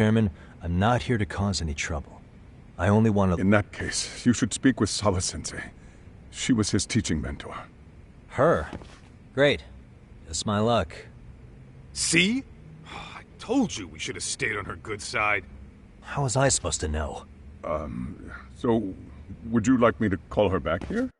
Chairman, I'm not here to cause any trouble. I only want to... In that case, you should speak with Sawa-sensei. She was his teaching mentor. Her? Great. Just my luck. See? I told you we should have stayed on her good side. How was I supposed to know? So, would you like me to call her back here?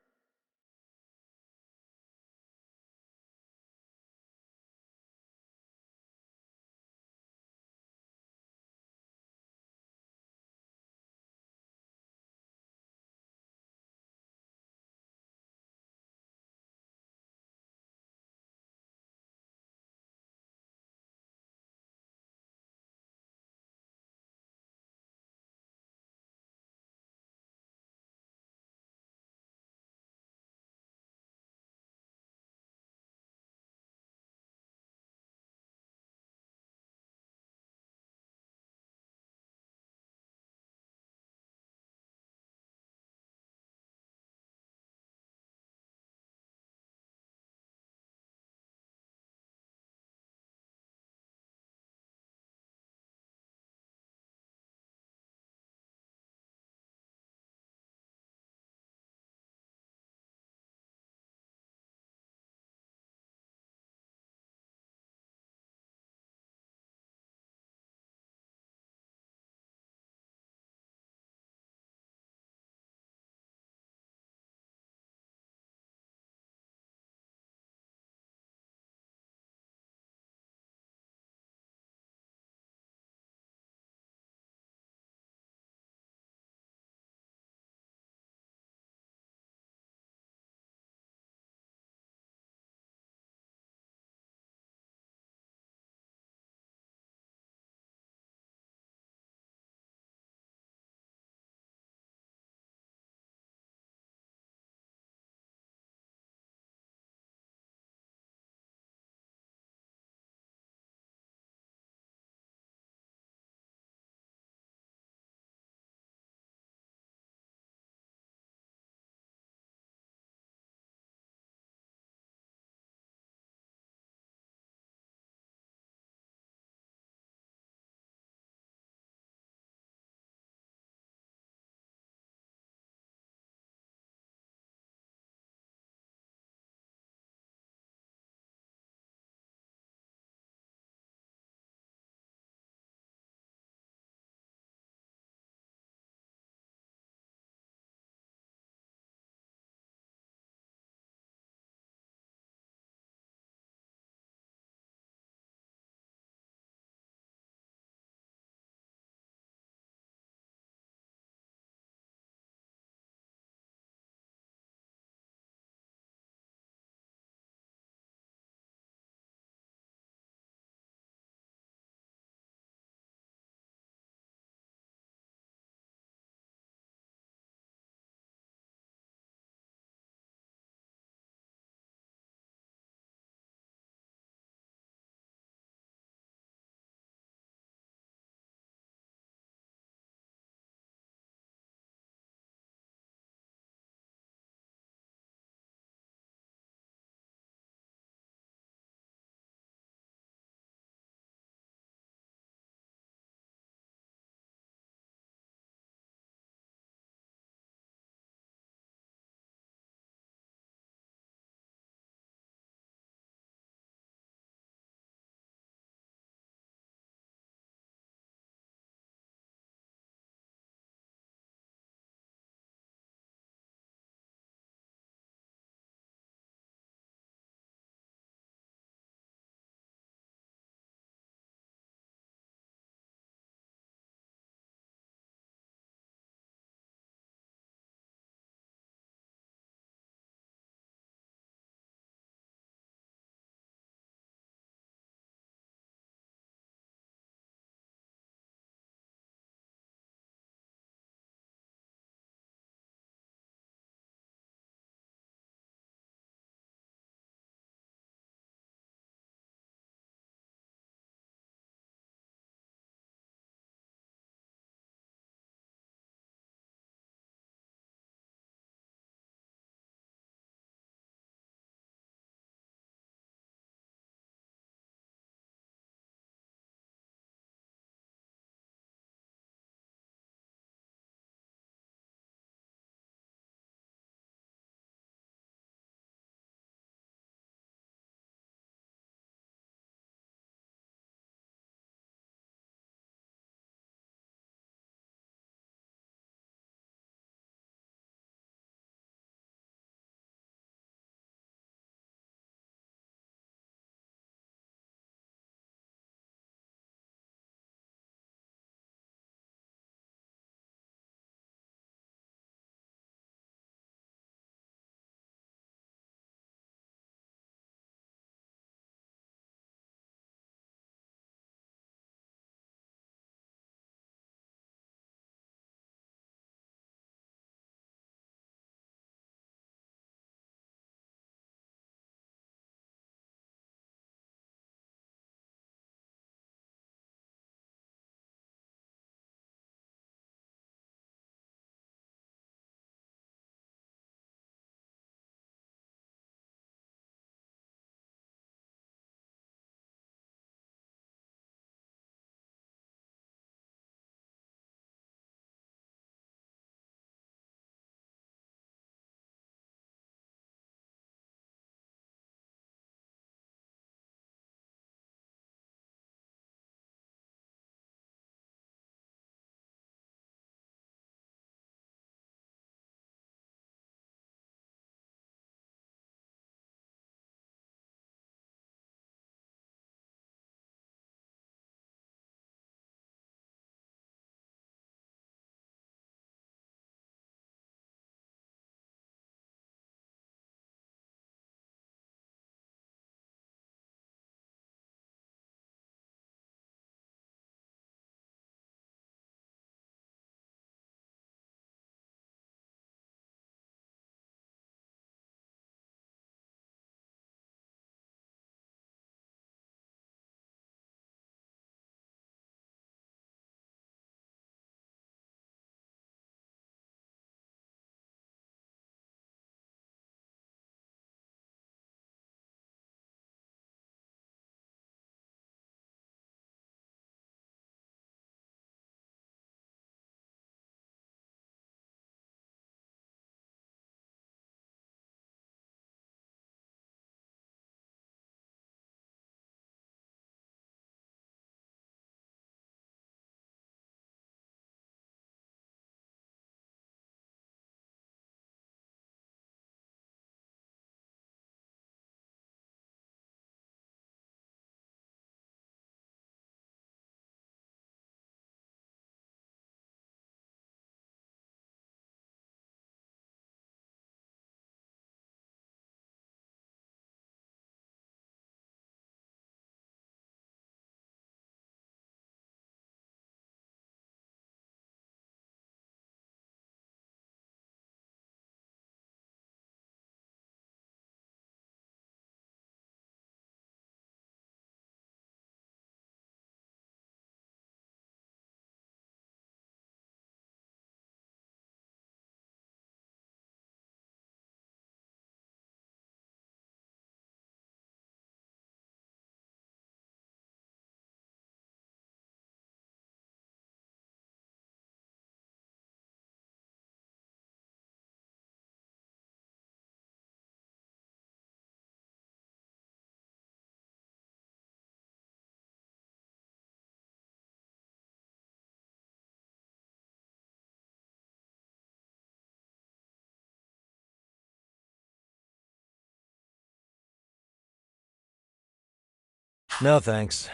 No, thanks.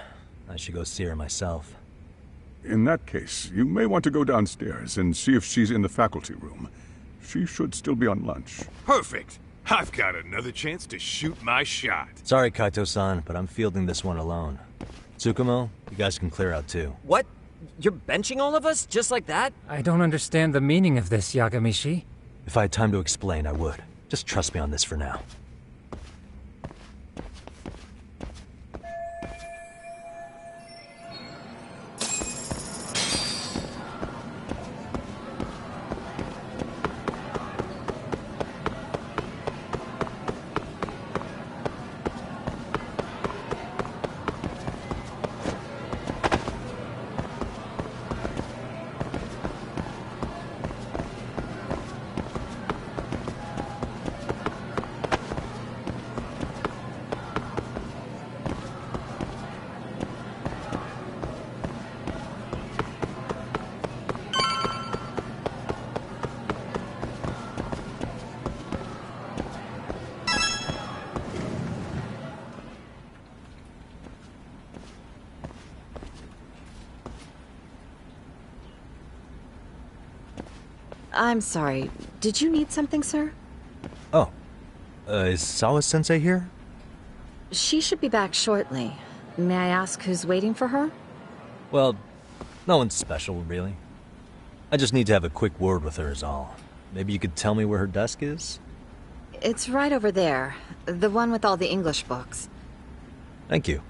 I should go see her myself. In that case, you may want to go downstairs and see if she's in the faculty room. She should still be on lunch. Perfect! I've got another chance to shoot my shot. Sorry, Kaito-san, but I'm fielding this one alone. Tsukumo, you guys can clear out too. What? You're benching all of us, just like that? I don't understand the meaning of this, Yagamishi. If I had time to explain, I would. Just trust me on this for now. I'm sorry. Did you need something, sir? Oh, is Sawa-sensei here? She should be back shortly. May I ask who's waiting for her? Well, no one's special, really. I just need to have a quick word with her is all. Maybe you could tell me where her desk is? It's right over there. The one with all the English books. Thank you.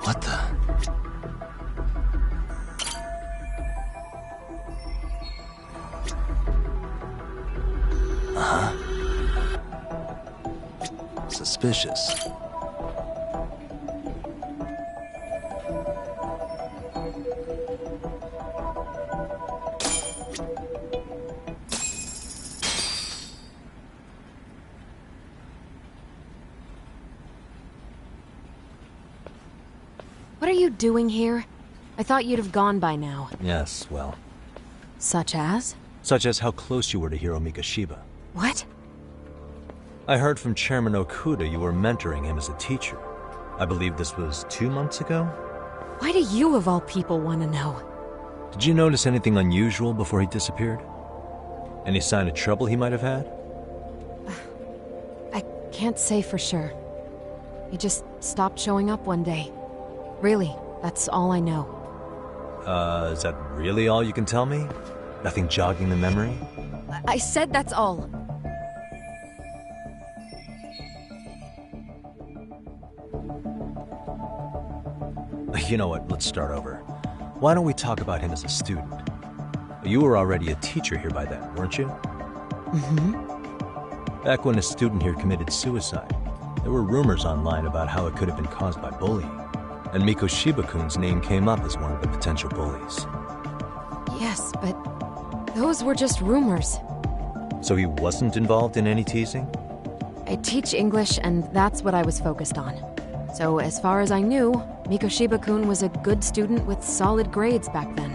What the? Suspicious. What are you doing here? I thought you'd have gone by now. Yes, well. Such as? Such as how close you were to Hiro Mikashiba. What? I heard from Chairman Okuda you were mentoring him as a teacher. I believe this was 2 months ago? Why do you of all people want to know? Did you notice anything unusual before he disappeared? Any sign of trouble he might have had? I can't say for sure. He just stopped showing up one day. Really, that's all I know. Is that really all you can tell me? Nothing jogging the memory? I said that's all. You know what, let's start over. Why don't we talk about him as a student? You were already a teacher here by then, weren't you? Mm-hmm. Back when a student here committed suicide, there were rumors online about how it could have been caused by bullying. And Miko Shiba-kun's name came up as one of the potential bullies. Yes, but those were just rumors. So he wasn't involved in any teasing? I teach English, and that's what I was focused on. So as far as I knew, Miko Shiba-kun was a good student with solid grades back then.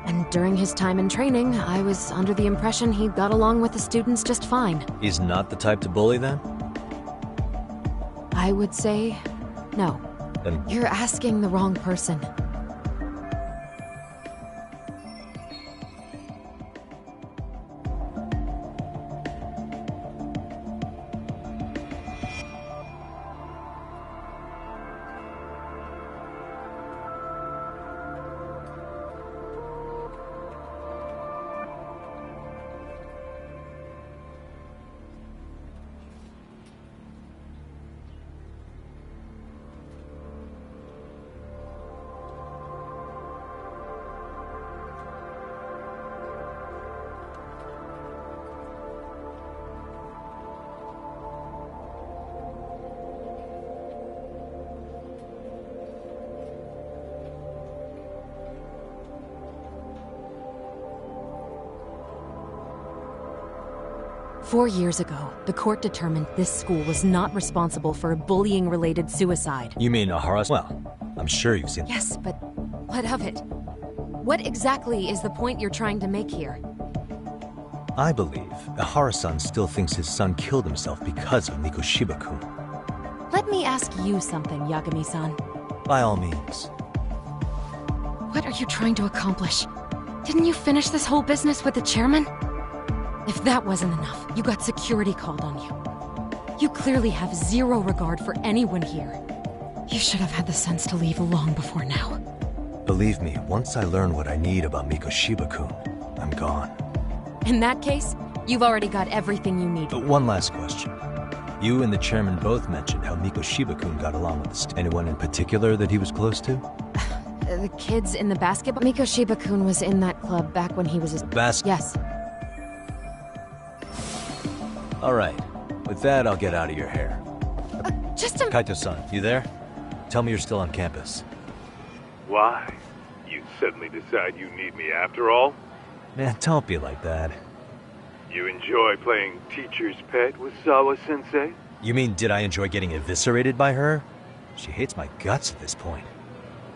And during his time in training, I was under the impression he got along with the students just fine. He's not the type to bully, then? I would say no. Then You're asking the wrong person. Four years ago, the court determined this school was not responsible for a bullying-related suicide. you mean Ahara? Well, I'm sure you've seen... Yes, but what of it? What exactly is the point you're trying to make here? I believe Ahara-san still thinks his son killed himself because of Miko Shiba-kun. Let me ask you something, Yagami-san. By all means. What are you trying to accomplish? Didn't you finish this whole business with the chairman? If that wasn't enough, you got security called on you. You clearly have zero regard for anyone here. You should have had the sense to leave long before now. Believe me, once I learn what I need about Miko Shiba-kun, I'm gone. In that case, you've already got everything you need. One last question. You and the chairman both mentioned how Miko Shiba-kun got along with the anyone in particular that he was close to? The kids in the basketball... Miko Shiba-kun was in that club back when he was a... Yes. All right. With that, I'll get out of your hair. Just a... Kaito-san, you there? Tell me you're still on campus. Why? You suddenly decide you need me after all? Man, don't be like that. You enjoy playing teacher's pet with Sawa-sensei? You mean, did I enjoy getting eviscerated by her? She hates my guts at this point.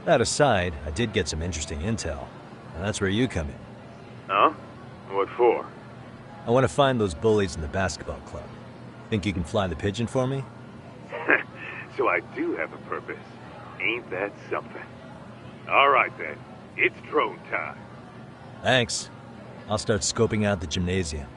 That aside, I did get some interesting intel. And that's where you come in. Huh? What for? I want to find those bullies in the basketball club. Think you can fly the pigeon for me? So I do have a purpose. Ain't that something? All right then. It's drone time. Thanks. I'll start scoping out the gymnasium.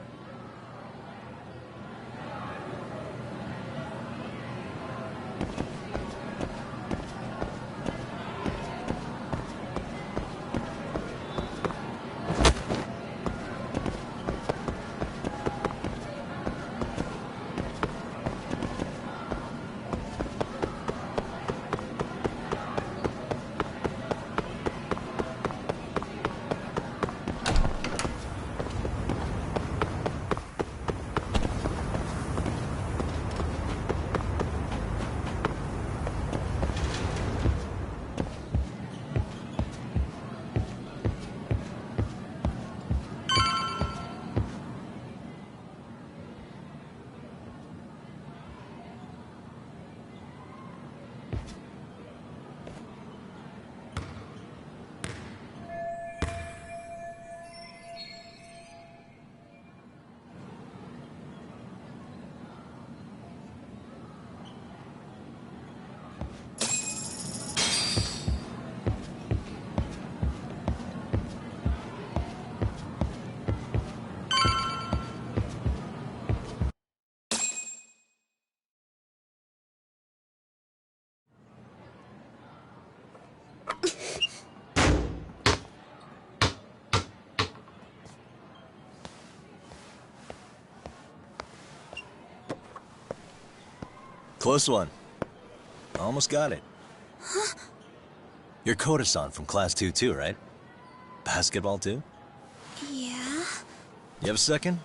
Close one. Almost got it. Huh? You're Koda-san from Class 2 too, right? Basketball too? Yeah? You have a second?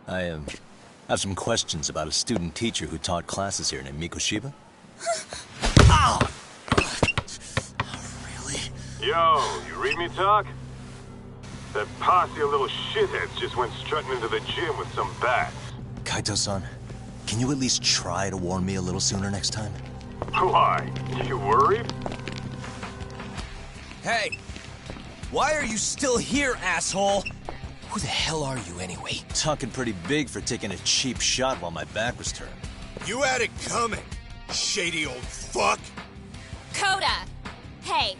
I have some questions about a student teacher who taught classes here named Miko Shiba. Ow! Yo, you read me talk? That posse of little shitheads just went strutting into the gym with some bats. Kaito-san, can you at least try to warn me a little sooner next time? Why? You worried? Hey! Why are you still here, asshole? Who the hell are you, anyway? Talking pretty big for taking a cheap shot while my back was turned. You had it coming, shady old fuck. Coda! Hey,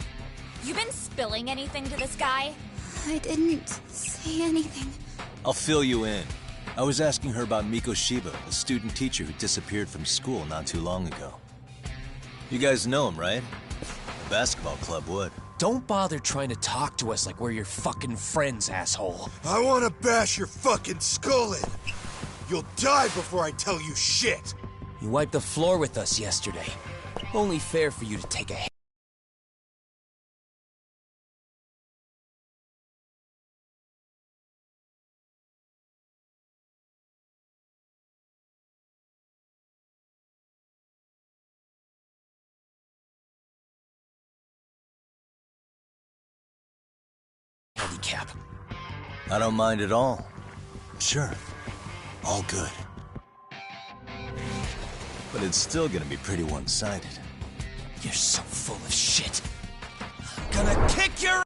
you been spilling anything to this guy? I didn't say anything. I'll fill you in. I was asking her about Miko Shiba, a student teacher who disappeared from school not too long ago. You guys know him, right? The basketball club would. Don't bother trying to talk to us like we're your fucking friends, asshole. I wanna bash your fucking skull in. You'll die before I tell you shit. You wiped the floor with us yesterday. Only fair for you to take a handicap. I don't mind at all. Sure. All good. But it's still gonna be pretty one-sided. You're so full of shit. I'm gonna kick your...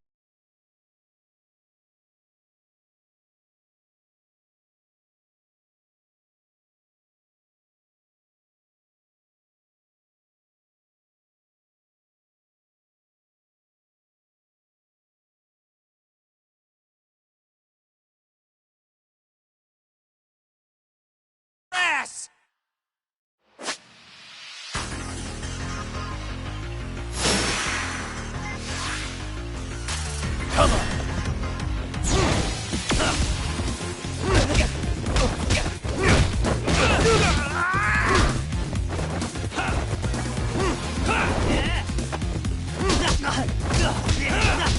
ass! Come on!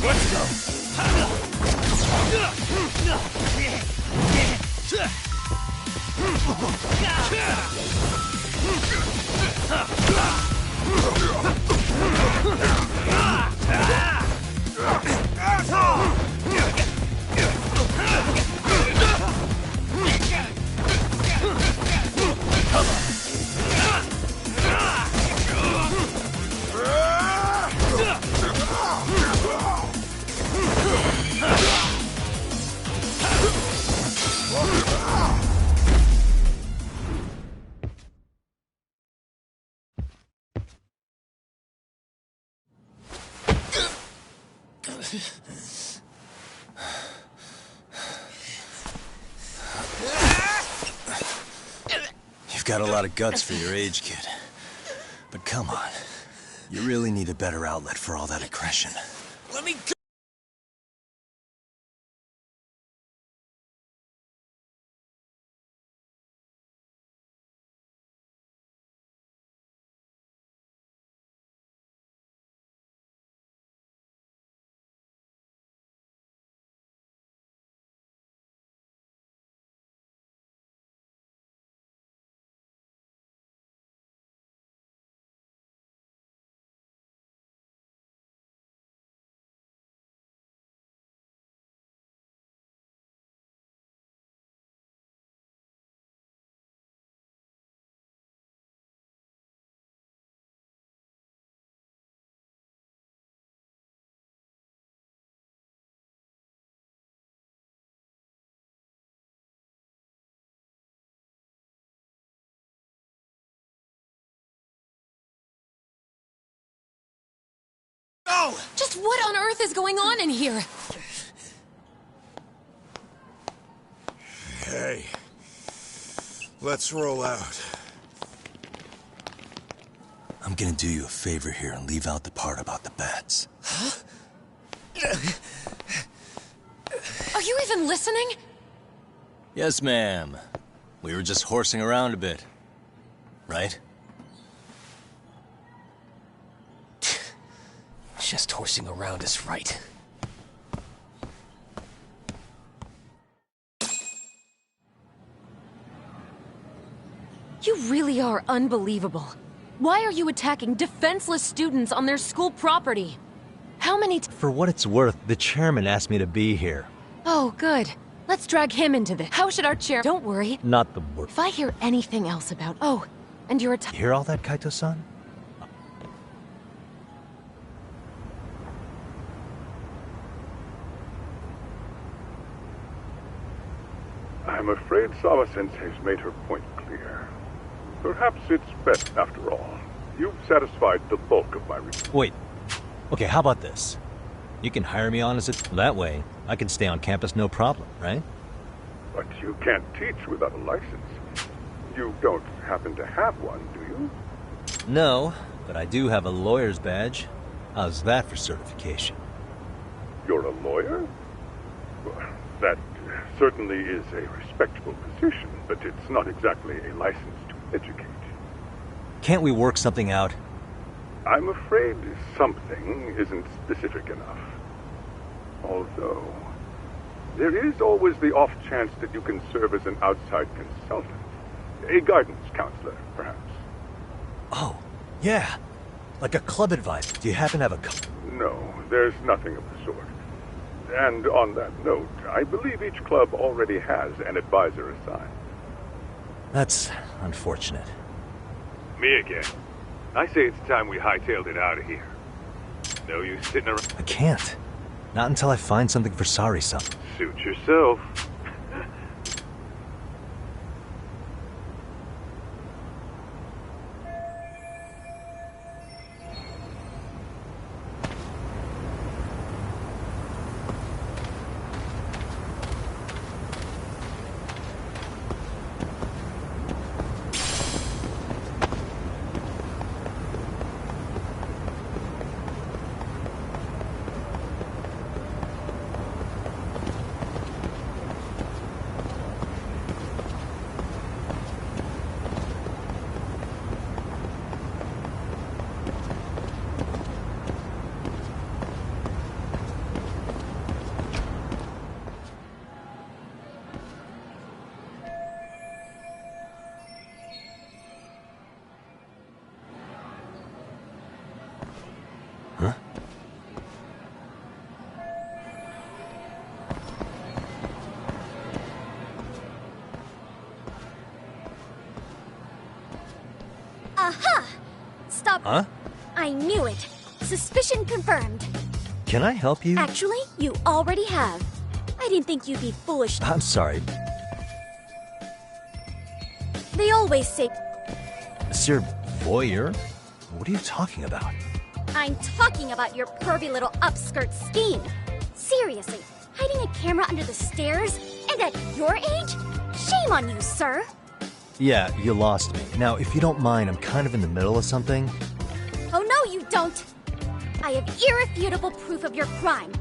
Let's go! You've got a lot of guts for your age, kid. But come on. You really need a better outlet for all that aggression. Let me go! Oh! Just what on earth is going on in here? Hey. Let's roll out. I'm gonna do you a favor here and leave out the part about the bats. Huh? Are you even listening? Yes, ma'am. We were just horsing around a bit. Right? Just horsing around is right. You really are unbelievable. Why are you attacking defenseless students on their school property? How many For what it's worth, the chairman asked me to be here. Oh, good. Let's drag him into this. How should our chair— Don't worry. Not the worst. If I hear anything else about— Oh, and you're a You hear all that, Kaito-san? I'm afraid Sawa-sensei's made her point clear. Perhaps it's best after all. You've satisfied the bulk of my Wait. Okay, how about this? You can hire me on as a... That way, I can stay on campus no problem, right? But you can't teach without a license. You don't happen to have one, do you? No, but I do have a lawyer's badge. How's that for certification? You're a lawyer? Well, that certainly is a respectable position, but it's not exactly a license to educate. Can't we work something out? I'm afraid something isn't specific enough. Although, there is always the off chance that you can serve as an outside consultant. A guidance counselor, perhaps. Oh, yeah. Like a club advisor. Do you happen to have a... No, there's nothing of the sort. And on that note, I believe each club already has an advisor assigned. That's unfortunate. Me again. I say it's time we hightailed it out of here. No use sitting around. I can't. Not until I find something for Sari-san. Suit yourself. Aha! Stop. Huh? I knew it. Suspicion confirmed. Can I help you? Actually, you already have. I didn't think you'd be foolish. I'm sorry. They always say... Monsieur Voyeur? What are you talking about? I'm talking about your pervy little upskirt scheme. Seriously, hiding a camera under the stairs? And at your age? Shame on you, sir. Yeah, you lost me. Now, if you don't mind, I'm kind of in the middle of something. Oh no, you don't. I have irrefutable proof of your crime.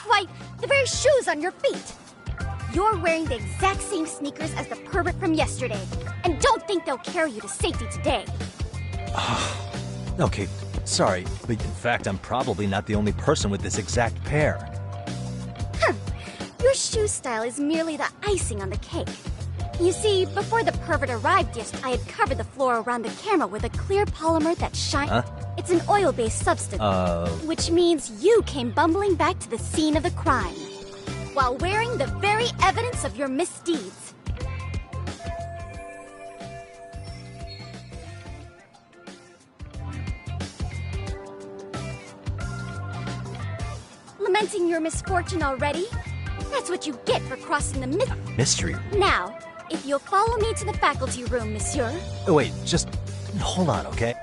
Why, the very shoes on your feet. You're wearing the exact same sneakers as the pervert from yesterday, and don't think they'll carry you to safety today. Okay, sorry, but in fact, I'm probably not the only person with this exact pair. Your shoe style is merely the icing on the cake. You see, before the pervert arrived yesterday, I had covered the floor around the camera with a clear polymer that shines. Huh? It's an oil-based substance. Which means you came bumbling back to the scene of the crime, while wearing the very evidence of your misdeeds. Lamenting your misfortune already? That's what you get for crossing the mystery. Now, if you'll follow me to the faculty room, monsieur. Oh, wait, just hold on, okay?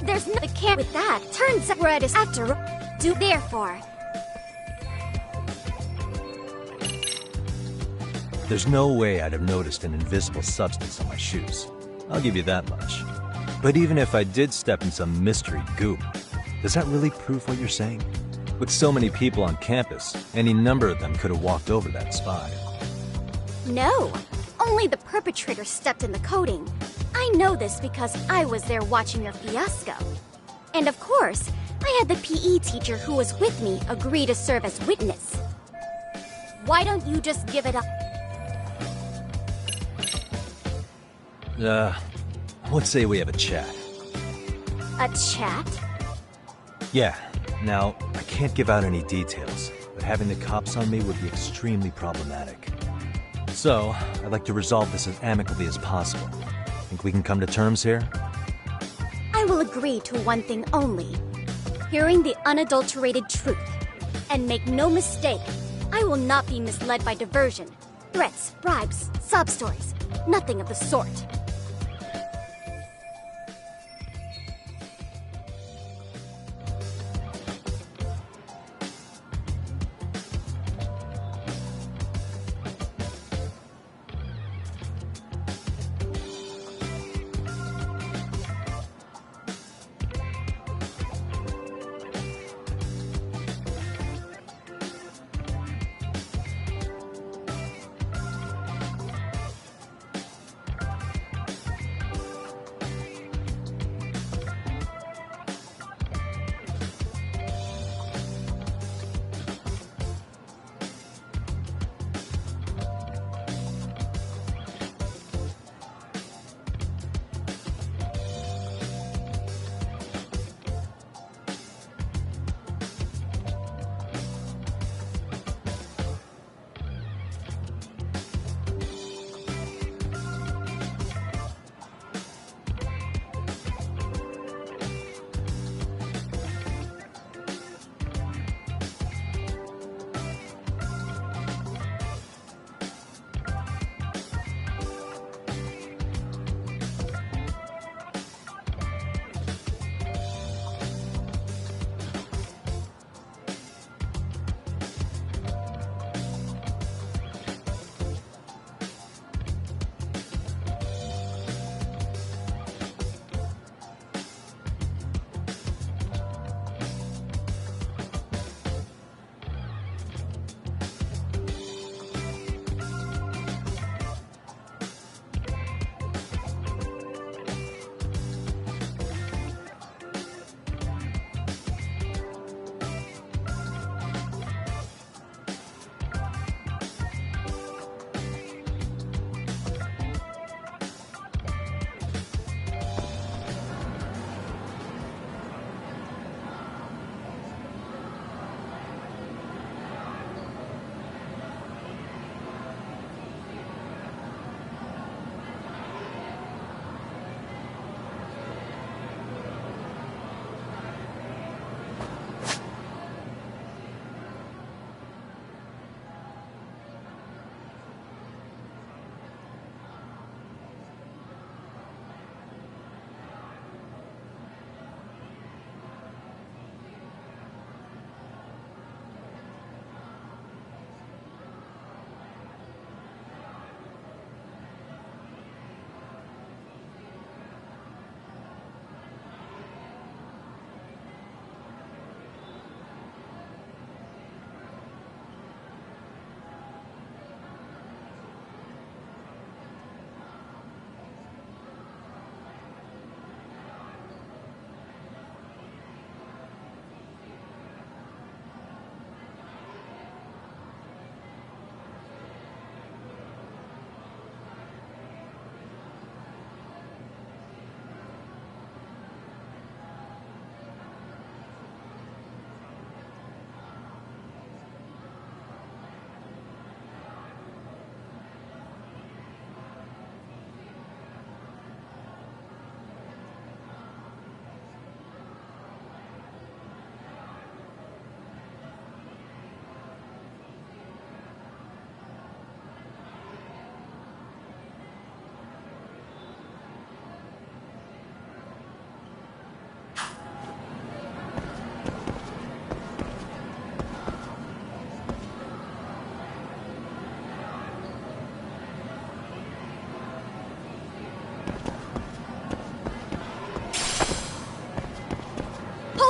There's no can't with that. Turns out red is after do therefore. There's no way I'd have noticed an invisible substance on my shoes. I'll give you that much. But even if I did step in some mystery goop, does that really prove what you're saying? With so many people on campus, any number of them could have walked over that spy. No, only the perpetrator stepped in the coating. I know this because I was there watching your fiasco. And of course, I had the PE teacher who was with me agree to serve as witness. Why don't you just give it up? Let's say we have a chat. A chat? Yeah. Now, I can't give out any details, but having the cops on me would be extremely problematic. So, I'd like to resolve this as amicably as possible. Think we can come to terms here? I will agree to one thing only. Hearing the unadulterated truth. And make no mistake, I will not be misled by diversion, threats, bribes, sob stories. Nothing of the sort.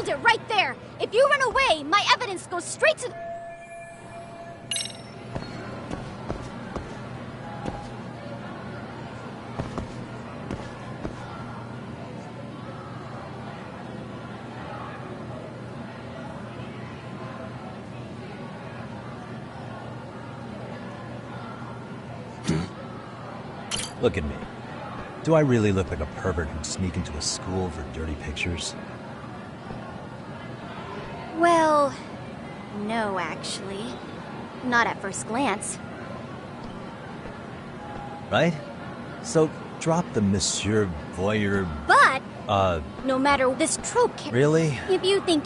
Hold it right there! If you run away, my evidence goes straight to... Look at me. Do I really look like a pervert who'd sneak into a school for dirty pictures? Well, no, actually. Not at first glance. Right? So, drop the Monsieur Voyeur... But, no matter this trope can... Really? If you think...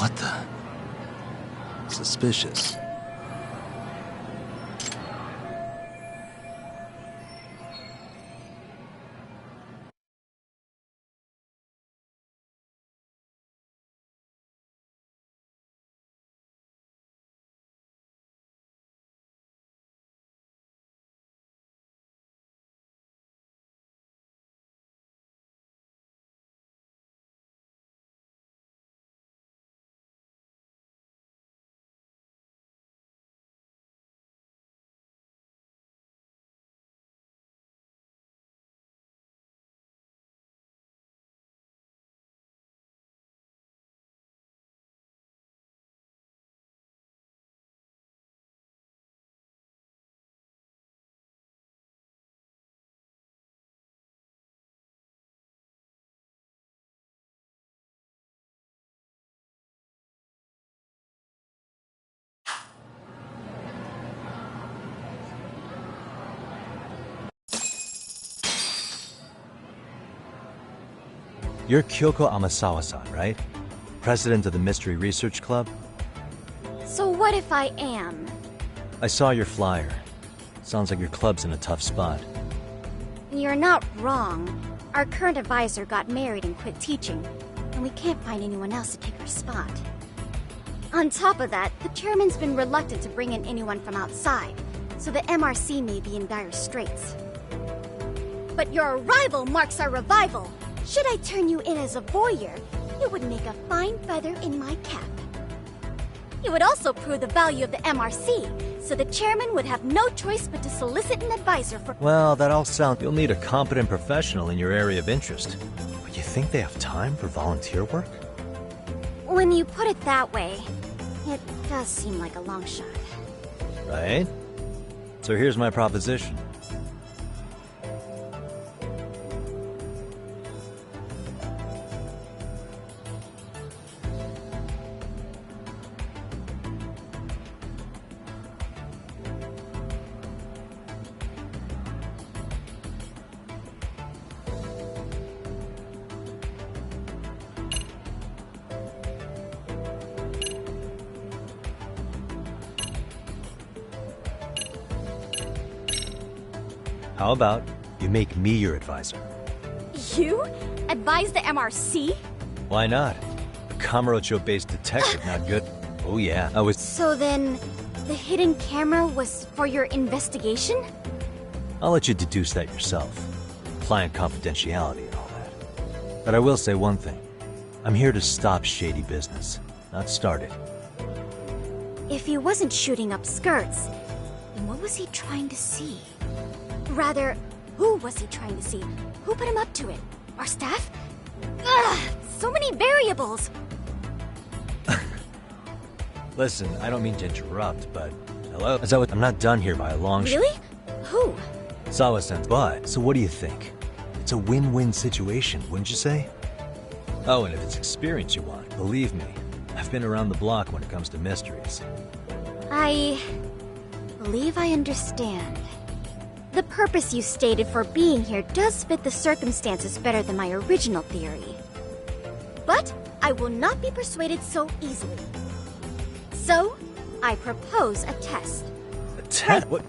What the? Suspicious. You're Kyoko Amasawa-san, right? President of the Mystery Research Club? So what if I am? I saw your flyer. Sounds like your club's in a tough spot. You're not wrong. Our current advisor got married and quit teaching, and we can't find anyone else to take her spot. On top of that, the chairman's been reluctant to bring in anyone from outside, so the MRC may be in dire straits. But your arrival marks our revival! Should I turn you in as a voyeur, you would make a fine feather in my cap. You would also prove the value of the MRC, so the chairman would have no choice but to solicit an advisor for— Well, that all sounds... You'll need a competent professional in your area of interest. But you think they have time for volunteer work? When you put it that way, it does seem like a long shot. Right? So here's my proposition. How about you make me your advisor? You? Advise the MRC? Why not? A Kamurocho-based detective, not good. Oh yeah, I was... So then, the hidden camera was for your investigation? I'll let you deduce that yourself. Client confidentiality and all that. But I will say one thing. I'm here to stop shady business, not start it. If you he wasn't shooting up skirts, then what was he trying to see? Rather, who was he trying to see? Who put him up to it? Our staff? Ugh, so many variables! Listen, I don't mean to interrupt, but... Hello? I'm not done here by a long shot. Really? Who? Sawa-sen's butt. So what do you think? It's a win-win situation, wouldn't you say? Oh, and if it's experience you want, believe me, I've been around the block when it comes to mysteries. I believe I understand. The purpose you stated for being here does fit the circumstances better than my original theory. But I will not be persuaded so easily. So, I propose a test. A test? What?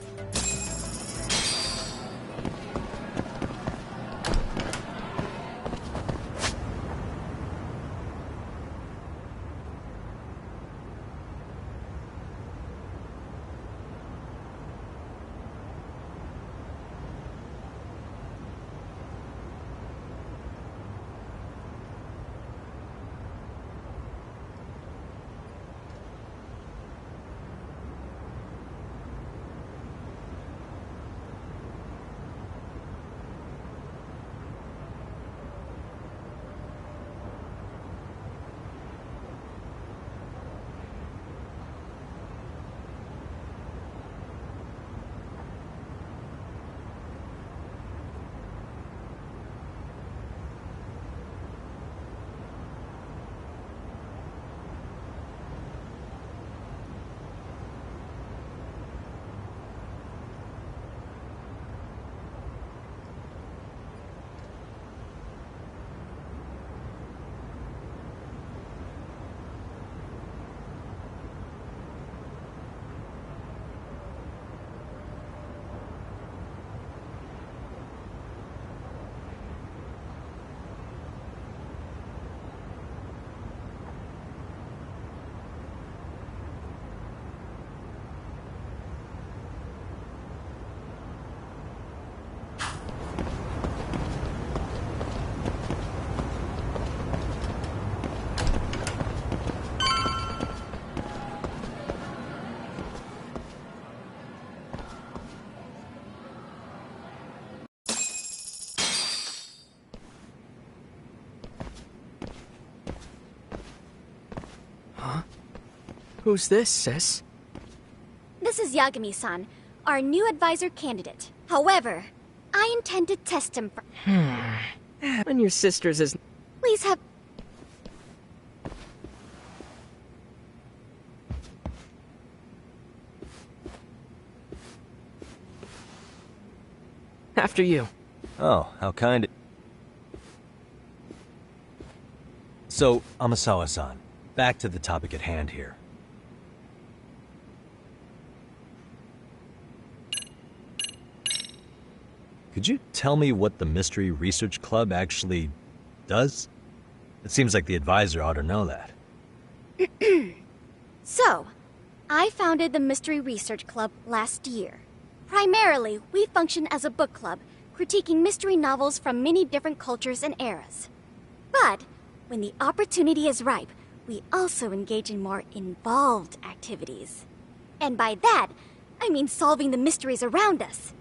Who's this, sis? This is Yagami-san, our new advisor candidate. However, I intend to test him for— And your sister's is— Please have— After you. Oh, how kind. So, Amasawa-san, back to the topic at hand here. Could you tell me what the Mystery Research Club actually does? It seems like the advisor ought to know that. So, I founded the Mystery Research Club last year. Primarily, we function as a book club, critiquing mystery novels from many different cultures and eras. But, when the opportunity is ripe, we also engage in more involved activities. And by that, I mean solving the mysteries around us.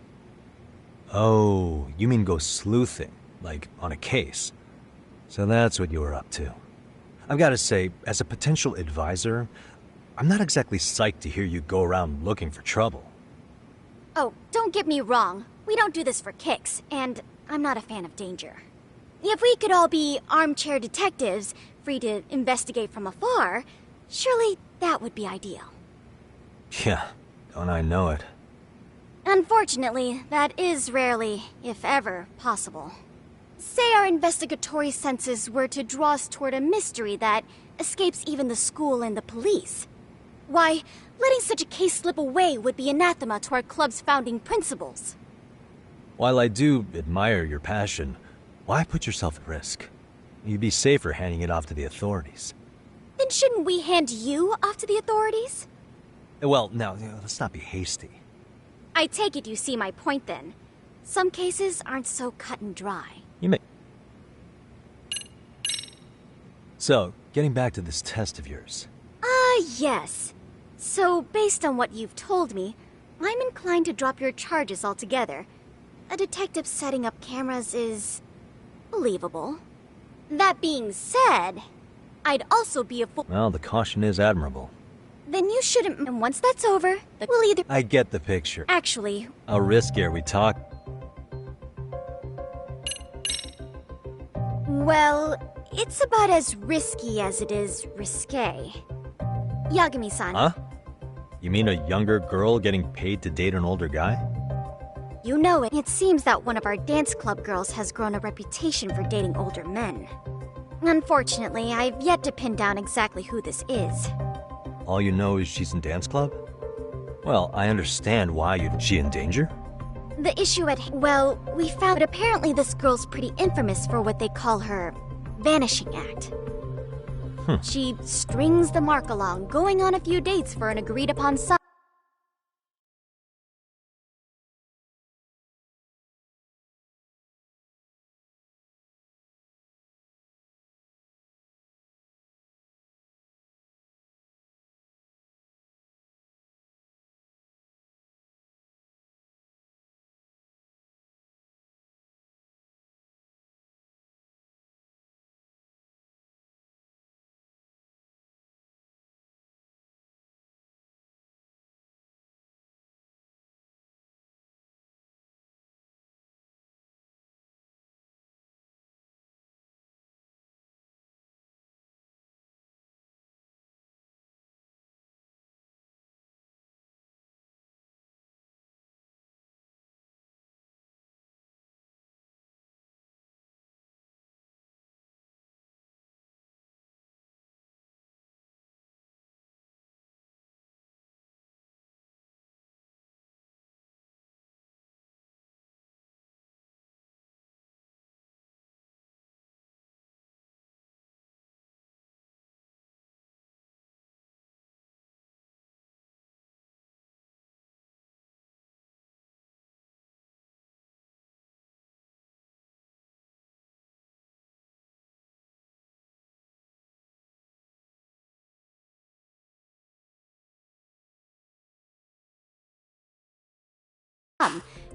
Oh, you mean go sleuthing, like on a case. So that's what you were up to. I've got to say, as a potential advisor, I'm not exactly psyched to hear you go around looking for trouble. Oh, don't get me wrong. We don't do this for kicks, and I'm not a fan of danger. If we could all be armchair detectives, free to investigate from afar, surely that would be ideal. Yeah, don't I know it. Unfortunately, that is rarely, if ever, possible. Say our investigatory senses were to draw us toward a mystery that escapes even the school and the police. Why, letting such a case slip away would be anathema to our club's founding principles. While I do admire your passion, why put yourself at risk? You'd be safer handing it off to the authorities. Then shouldn't we hand you off to the authorities? Well, now, let's not be hasty. I take it you see my point then. Some cases aren't so cut and dry. You may... So, getting back to this test of yours. Yes. So, based on what you've told me, I'm inclined to drop your charges altogether. A detective setting up cameras is believable. That being said, I'd also be a fool. Well, the caution is admirable. Then you shouldn't. And once that's over, we'll either. I get the picture. Actually. How risky are we talk? Well, it's about as risky as it is risque. Yagami-san. Huh? You mean a younger girl getting paid to date an older guy? You know it. It seems that one of our dance club girls has grown a reputation for dating older men. Unfortunately, I've yet to pin down exactly who this is. All you know is she's in dance club? Well, I understand why you'd... She in danger? The issue well, we found that apparently this girl's pretty infamous for what they call her vanishing act. She strings the mark along, going on a few dates for an agreed-upon sum.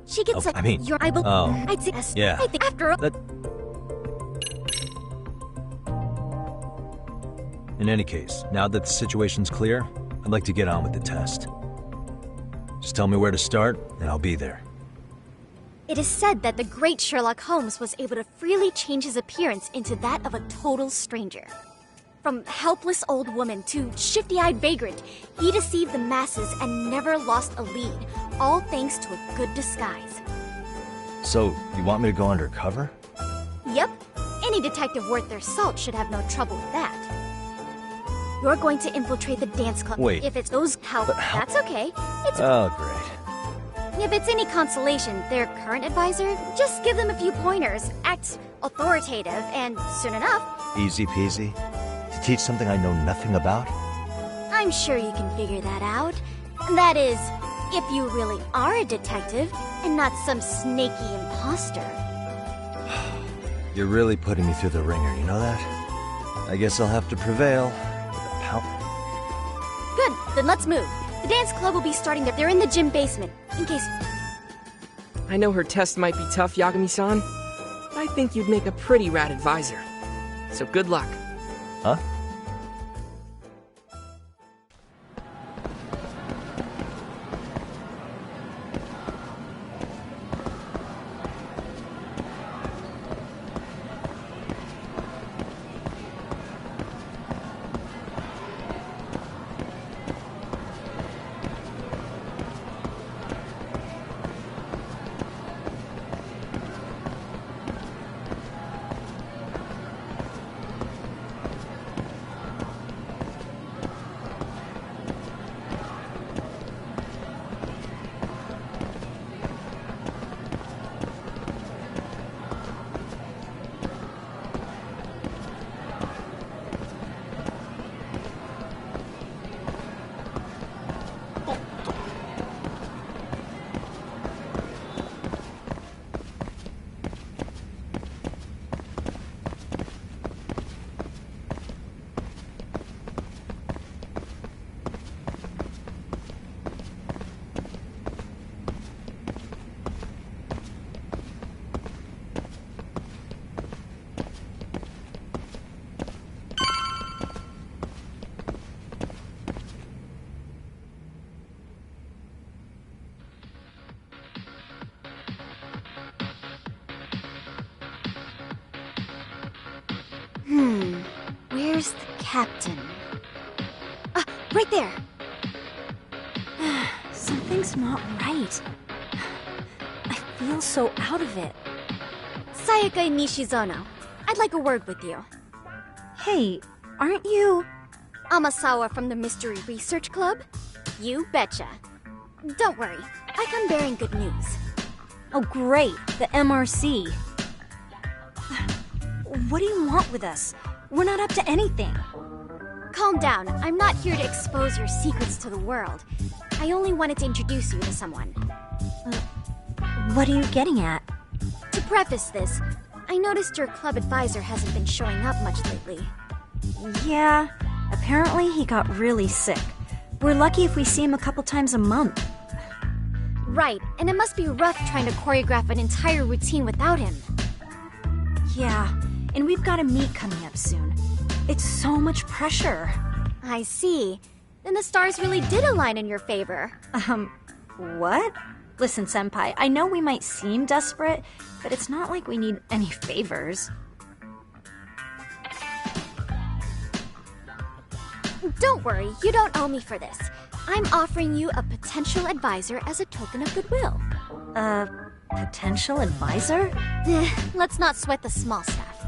She gets I mean, I'd say yeah. I think after all. In any case, now that the situation's clear, I'd like to get on with the test. Just tell me where to start, and I'll be there. It is said that the great Sherlock Holmes was able to freely change his appearance into that of a total stranger. From helpless old woman to shifty-eyed vagrant, he deceived the masses and never lost a lead, all thanks to a good disguise. So, you want me to go undercover? Yep. Any detective worth their salt should have no trouble with that. You're going to infiltrate the dance club. Wait. If it's those that's okay. Oh, great. If it's any consolation, their current advisor, just give them a few pointers, act authoritative, and soon enough... Easy peasy? To teach something I know nothing about? I'm sure you can figure that out. That is, if you really are a detective, and not some snaky imposter. You're really putting me through the ringer, you know that? I guess I'll have to prevail. Good, then let's move. The dance club will be starting there. They're in the gym basement, in case... I know her test might be tough, Yagami-san, but I think you'd make a pretty rad advisor. So good luck. Huh? Captain. Right there. Something's not right. I feel so out of it. Sayaka Nishizono, I'd like a word with you. Hey, aren't you... Amasawa from the Mystery Research Club? You betcha. Don't worry, I come bearing good news. Oh great, the MRC. What do you want with us? We're not up to anything. Calm down, I'm not here to expose your secrets to the world. I only wanted to introduce you to someone. What are you getting at? To preface this, I noticed your club advisor hasn't been showing up much lately. Yeah, apparently he got really sick. We're lucky if we see him a couple times a month. Right, and it must be rough trying to choreograph an entire routine without him. Yeah, and we've got a meet coming up soon. It's so much pressure. I see. Then the stars really did align in your favor. What? Listen, Senpai, I know we might seem desperate, but it's not like we need any favors. Don't worry, you don't owe me for this. I'm offering you a potential advisor as a token of goodwill. Potential advisor? Let's not sweat the small stuff.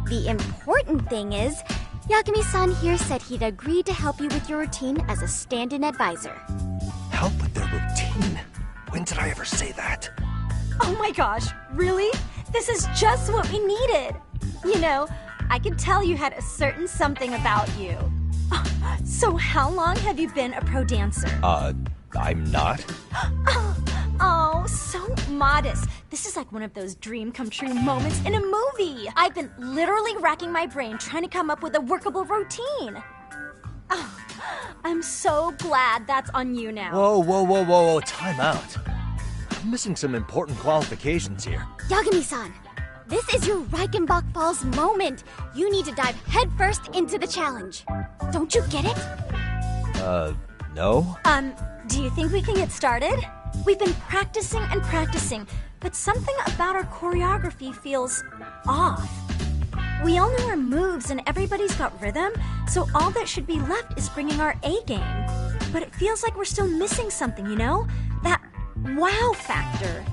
The important thing is, Yagami-san here said he'd agreed to help you with your routine as a stand-in advisor. Help with their routine? When did I ever say that? Oh my gosh, really? This is just what we needed! You know, I could tell you had a certain something about you. So how long have you been a pro dancer? I'm not. Oh, so modest. This is like one of those dream come true moments in a movie. I've been literally racking my brain trying to come up with a workable routine. Oh, I'm so glad that's on you now. Whoa, time out. I'm missing some important qualifications here. Yagami-san, this is your Reichenbach Falls moment. You need to dive headfirst into the challenge. Don't you get it? No? Do you think we can get started? We've been practicing and practicing, but something about our choreography feels off. We all know our moves and everybody's got rhythm, so all that should be left is bringing our A game. But it feels like we're still missing something, you know? That wow factor.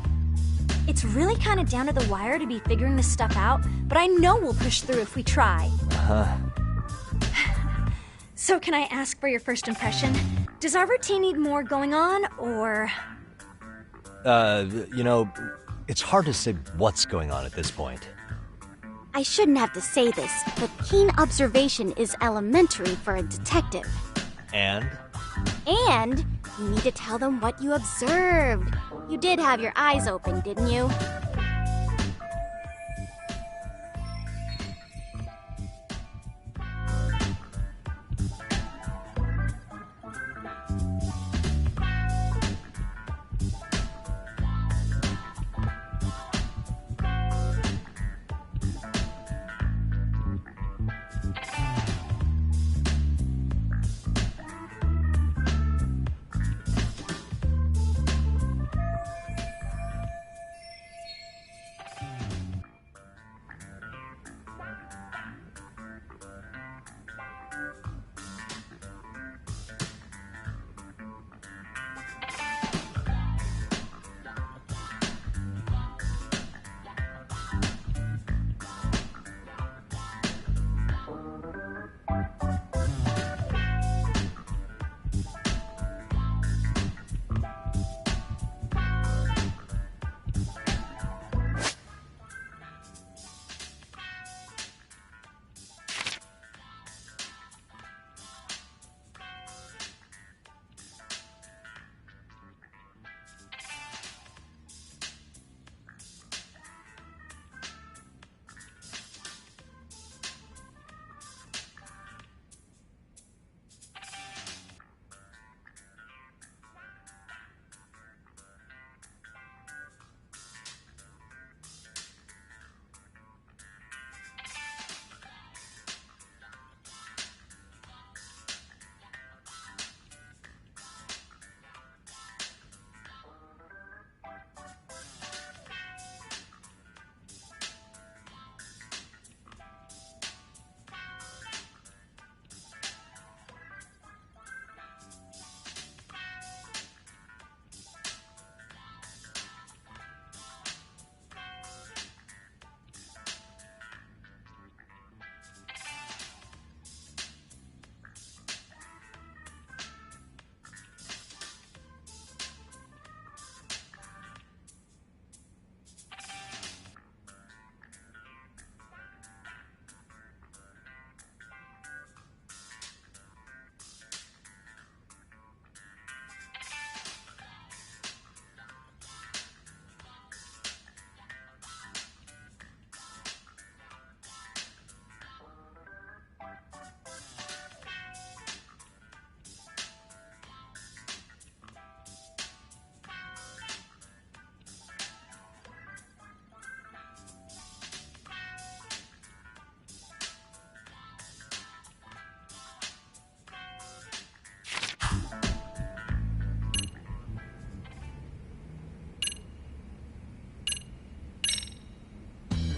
It's really kind of down to the wire to be figuring this stuff out, but I know we'll push through if we try. So can I ask for your first impression? Does our routine need more going on, or...? You know, it's hard to say what's going on at this point. I shouldn't have to say this, but keen observation is elementary for a detective. And? And you need to tell them what you observed. You did have your eyes open, didn't you?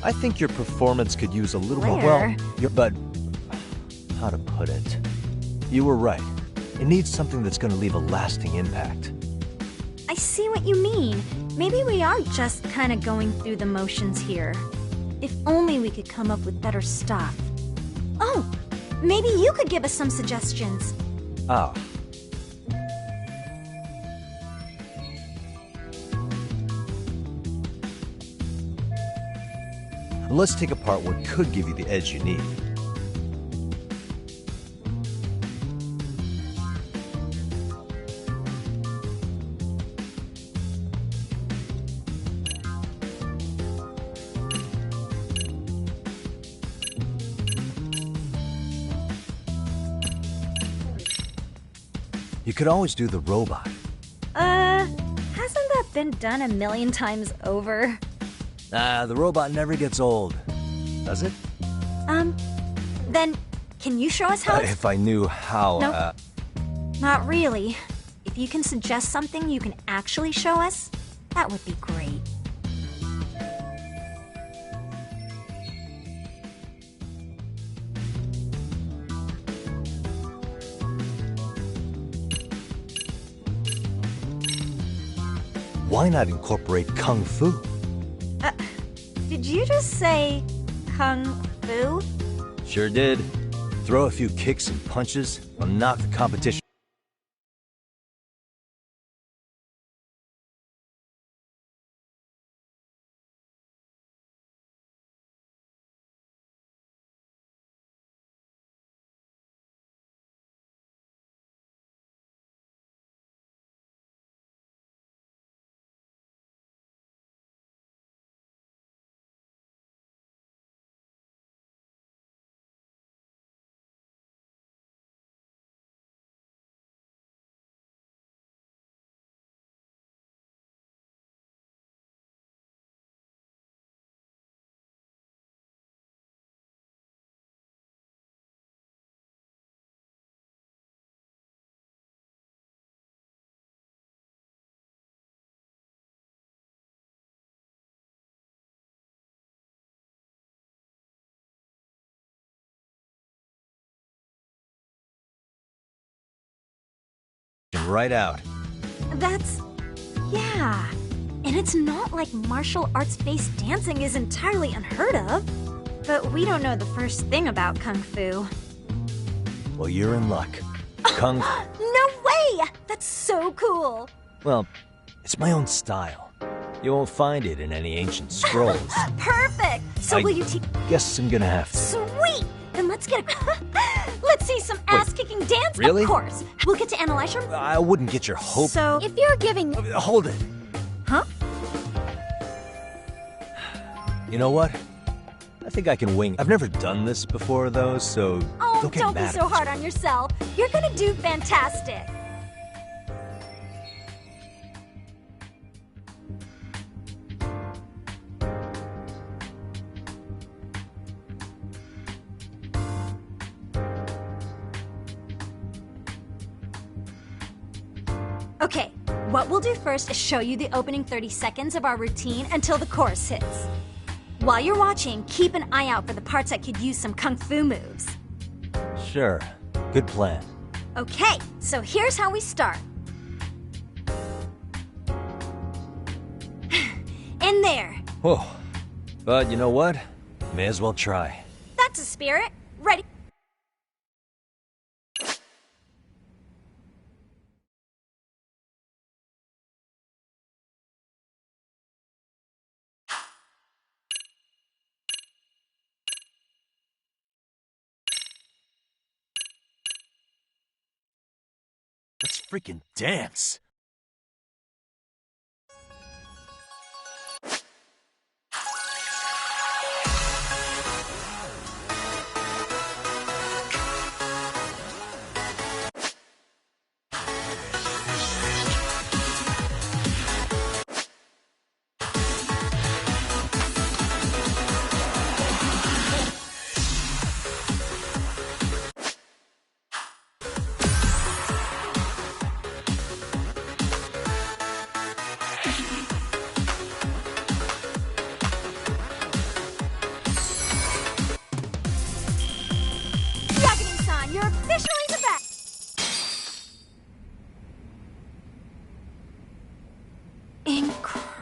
I think your performance could use a little more. Where? Well, but how to put it? You were right. It needs something that's going to leave a lasting impact. I see what you mean. Maybe we are just kind of going through the motions here. If only we could come up with better stuff. Oh, maybe you could give us some suggestions. Ah. Let's take apart what could give you the edge you need. You could always do the robot. Hasn't that been done a million times over? The robot never gets old, does it? Then, can you show us how it's... If I knew how, Nope. Not really. If you can suggest something you can actually show us, that would be great. Why not incorporate Kung Fu? Did you just say Kung Fu? Sure did. Throw a few kicks and punches, will knock the competition. Right out. That's... yeah. And it's not like martial arts-based dancing is entirely unheard of. But we don't know the first thing about Kung Fu. Well, you're in luck. Kung... No way! That's so cool! Well, it's my own style. You won't find it in any ancient scrolls. Perfect! So will you teach... Guess I'm gonna have to. Sweet! Then let's get a... let's see some ass-kicking dance? Really? Of course. We'll get to analyze your... I wouldn't get your hope. So... if you're giving... Hold it. Huh? You know what? I think I can wing. I've never done this before, though, so... Oh, don't be so hard on yourself. You're gonna do fantastic. Okay, what we'll do first is show you the opening 30 seconds of our routine until the chorus hits. While you're watching, keep an eye out for the parts that could use some Kung Fu moves. Sure. Good plan. Okay, so here's how we start. In there. Whoa. But you know what? May as well try. That's a spirit. Ready? Let's freaking dance.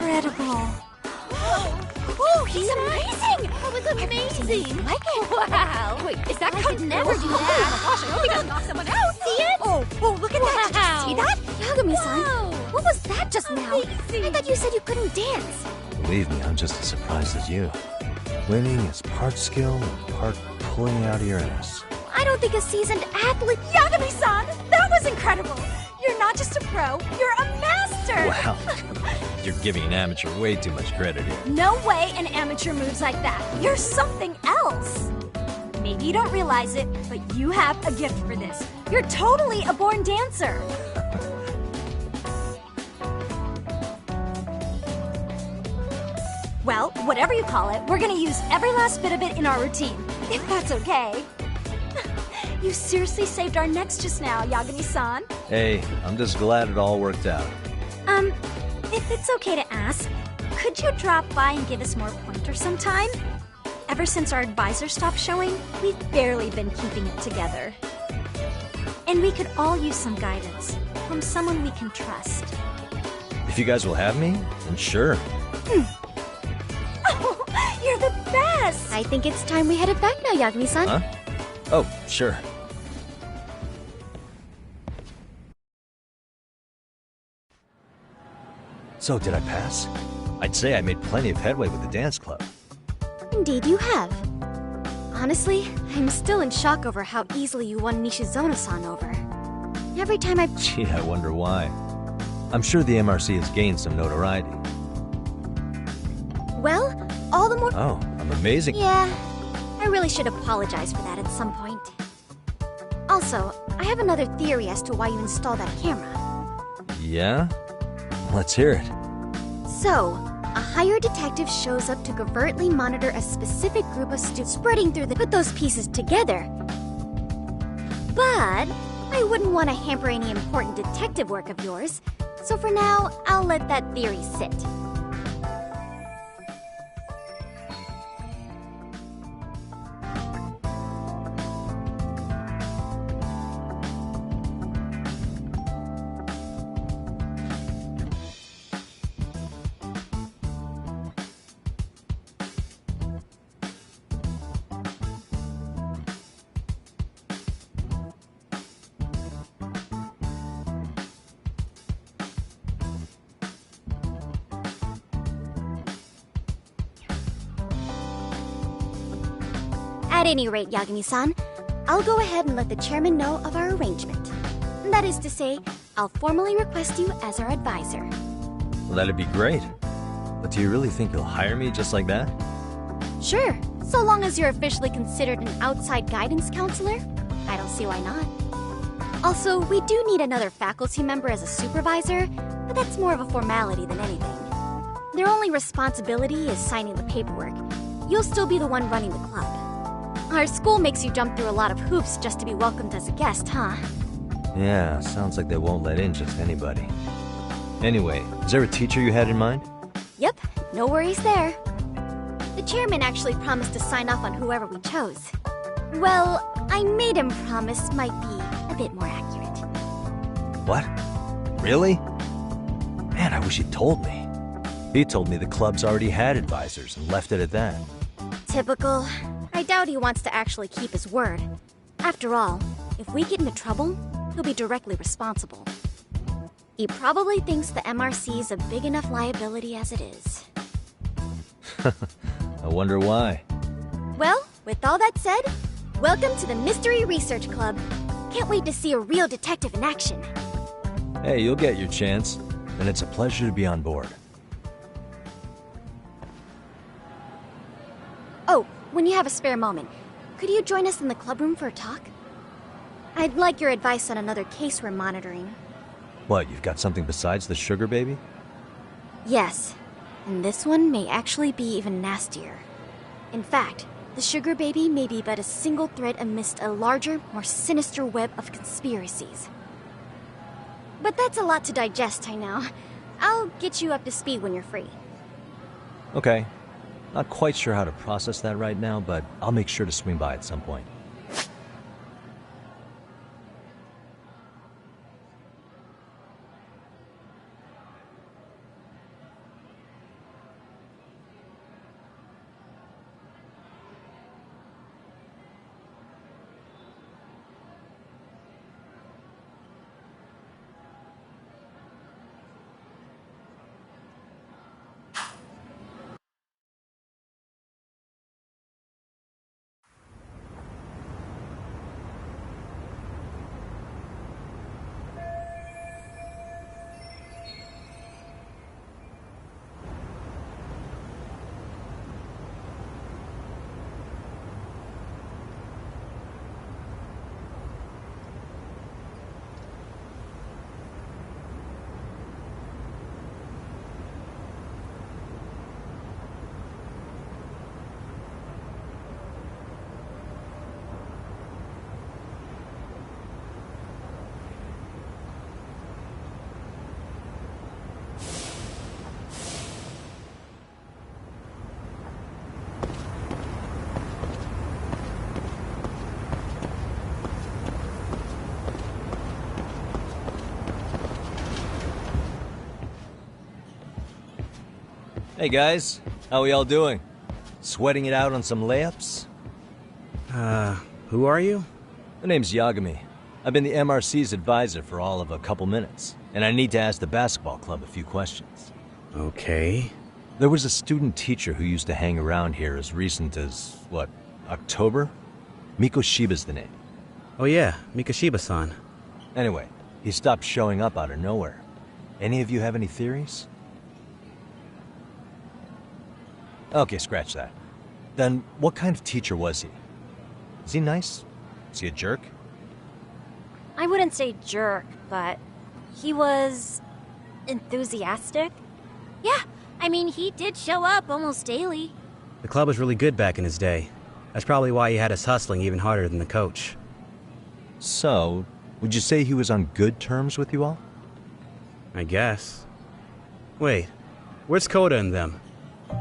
incredible. Oh, he's amazing! That was amazing! Like it? Wow! Wait, is that I could never do that! Oh my gosh, I hope he doesn't knock someone out! See it? Oh, look at that! Did you see that? Yagami-san, Wow. what was that just now? I thought you said you couldn't dance. Believe me, I'm just as surprised as you. Winning is part skill and part pulling out of your ass. I don't think a seasoned athlete... Yagami-san, that was incredible! You're not just a pro, you're a master! Wow. You're giving an amateur way too much credit here. No way an amateur moves like that. You're something else. Maybe you don't realize it, but you have a gift for this. You're totally a born dancer. Well, whatever you call it, we're gonna use every last bit of it in our routine, if that's okay. You seriously saved our necks just now, Yagami-san. Hey, I'm just glad it all worked out. If it's okay to ask, could you drop by and give us more pointers sometime? Ever since our advisor stopped showing, we've barely been keeping it together. And we could all use some guidance from someone we can trust. If you guys will have me, then sure. Oh, you're the best! I think it's time we headed back now, Yagami-san. Huh? Oh, sure. So, did I pass? I'd say I made plenty of headway with the dance club. Indeed you have. Honestly, I'm still in shock over how easily you won Nishizono-san over. Every time I... Gee, I wonder why. I'm sure the MRC has gained some notoriety. Well, all the more... Oh, I'm amazing. Yeah, I really should apologize for that at some point. Also, I have another theory as to why you installed that camera. Yeah? Let's hear it. So, a hired detective shows up to covertly monitor a specific group of students spreading through the... Put those pieces together. But I wouldn't want to hamper any important detective work of yours, so for now, I'll let that theory sit. At any rate, Yagami-san, I'll go ahead and let the chairman know of our arrangement. That is to say, I'll formally request you as our advisor. Well, that'd be great. But do you really think you'll hire me just like that? Sure, so long as you're officially considered an outside guidance counselor, I don't see why not. Also, we do need another faculty member as a supervisor, but that's more of a formality than anything. Their only responsibility is signing the paperwork. You'll still be the one running the club. Our school makes you jump through a lot of hoops just to be welcomed as a guest, huh? Yeah, sounds like they won't let in just anybody. Anyway, is there a teacher you had in mind? Yep, no worries there. The chairman actually promised to sign off on whoever we chose. Well, I made him promise might be a bit more accurate. What? Really? Man, I wish he'd told me. He told me the club's already had advisors and left it at that. Typical. I doubt he wants to actually keep his word. After all, if we get into trouble, he'll be directly responsible. He probably thinks the MRC is a big enough liability as it is. I wonder why. Well, with all that said, welcome to the Mystery Research Club. Can't wait to see a real detective in action. Hey, you'll get your chance, and it's a pleasure to be on board. Oh, when you have a spare moment, could you join us in the clubroom for a talk? I'd like your advice on another case we're monitoring. What, you've got something besides the sugar baby? Yes, and this one may actually be even nastier. In fact, the sugar baby may be but a single thread amidst a larger, more sinister web of conspiracies. But that's a lot to digest, I know. I'll get you up to speed when you're free. Okay. Not quite sure how to process that right now, but I'll make sure to swing by at some point. Hey guys, how we all doing? Sweating it out on some layups? Who are you? My name's Yagami. I've been the MRC's advisor for all of a couple minutes, and I need to ask the basketball club a few questions. Okay. There was a student teacher who used to hang around here as recent as, what, October? Mikoshiba's the name. Oh yeah, Mikoshiba-san. Anyway, he stopped showing up out of nowhere. Any of you have any theories? Okay, scratch that. Then, what kind of teacher was he? Is he nice? Is he a jerk? I wouldn't say jerk, but he was enthusiastic. Yeah, I mean, he did show up almost daily. The club was really good back in his day. That's probably why he had us hustling even harder than the coach. So, would you say he was on good terms with you all? I guess. Wait, where's Koda and them?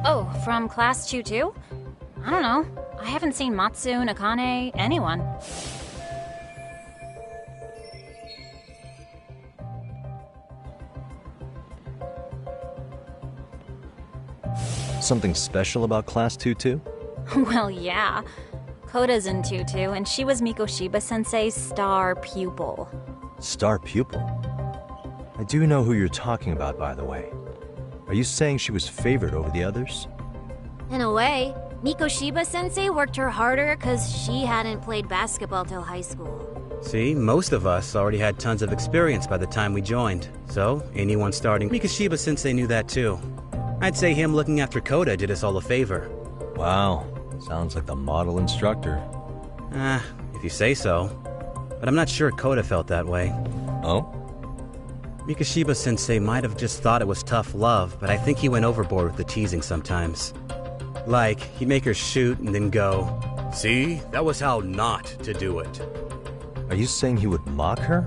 Oh, from class 2 too? I don't know. I haven't seen Matsu, Nakane, anyone. Something special about Class 2 too? Well, yeah. Koda's in 2-2, and she was Mikoshiba-sensei's star pupil. Star pupil? I do know who you're talking about, by the way. Are you saying she was favored over the others? In a way, Mikoshiba-sensei worked her harder because she hadn't played basketball till high school. See, most of us already had tons of experience by the time we joined. So, anyone starting Mikoshiba-sensei knew that too. I'd say him looking after Koda did us all a favor. Wow, sounds like the model instructor. If you say so. But I'm not sure Koda felt that way. Oh? Mikoshiba-sensei might have just thought it was tough love, but I think he went overboard with the teasing sometimes. Like, he'd make her shoot and then go, "See, that was how not to do it." Are you saying he would mock her?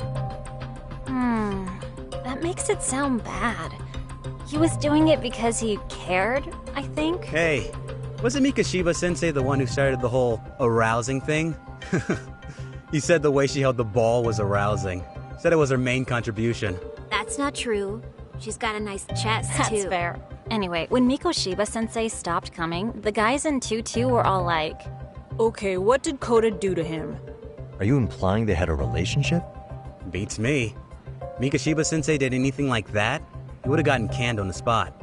That makes it sound bad. He was doing it because he cared, I think. Hey, wasn't Mikoshiba-sensei the one who started the whole arousing thing? He said the way she held the ball was arousing. Said it was her main contribution. That's not true. She's got a nice chest, That's too. fair. Anyway, when Mikoshiba-sensei stopped coming, the guys in 2-2 were all like, "Okay, what did Koda do to him?" Are you implying they had a relationship? Beats me. Mikoshiba-sensei did anything like that, he would have gotten canned on the spot.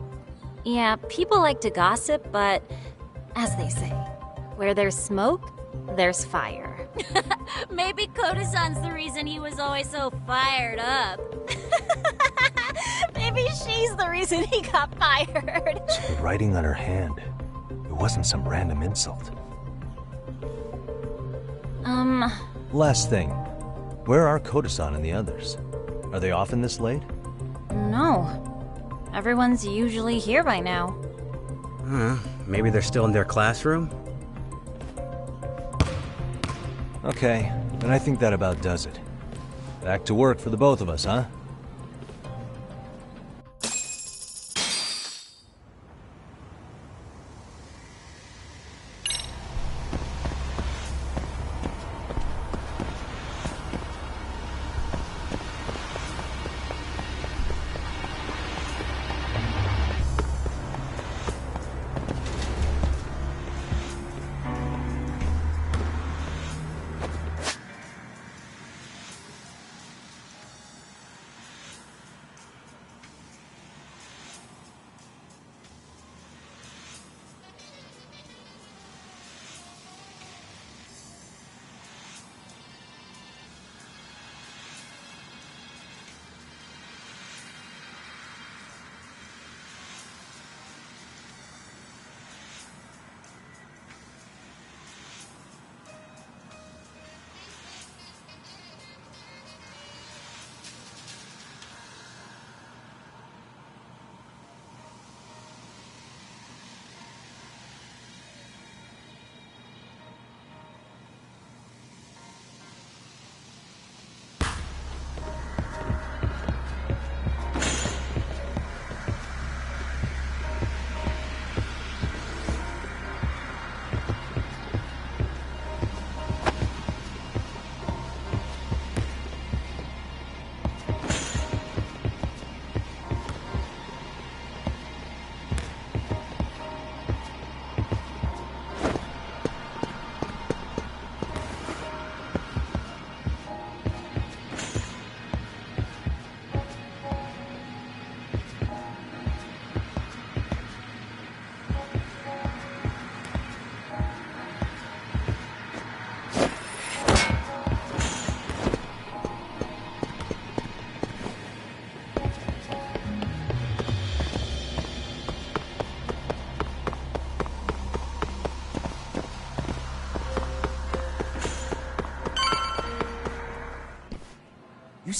yeah, people like to gossip, but as they say, where there's smoke, there's fire. Maybe Koda-san's the reason he was always so fired up. Maybe she's the reason he got fired. So the writing on her hand, it wasn't some random insult. Last thing, where are Koda-san and the others? Are they often this late? No. Everyone's usually here by now. Maybe they're still in their classroom? Okay, then I think that about does it. Back to work for the both of us, huh?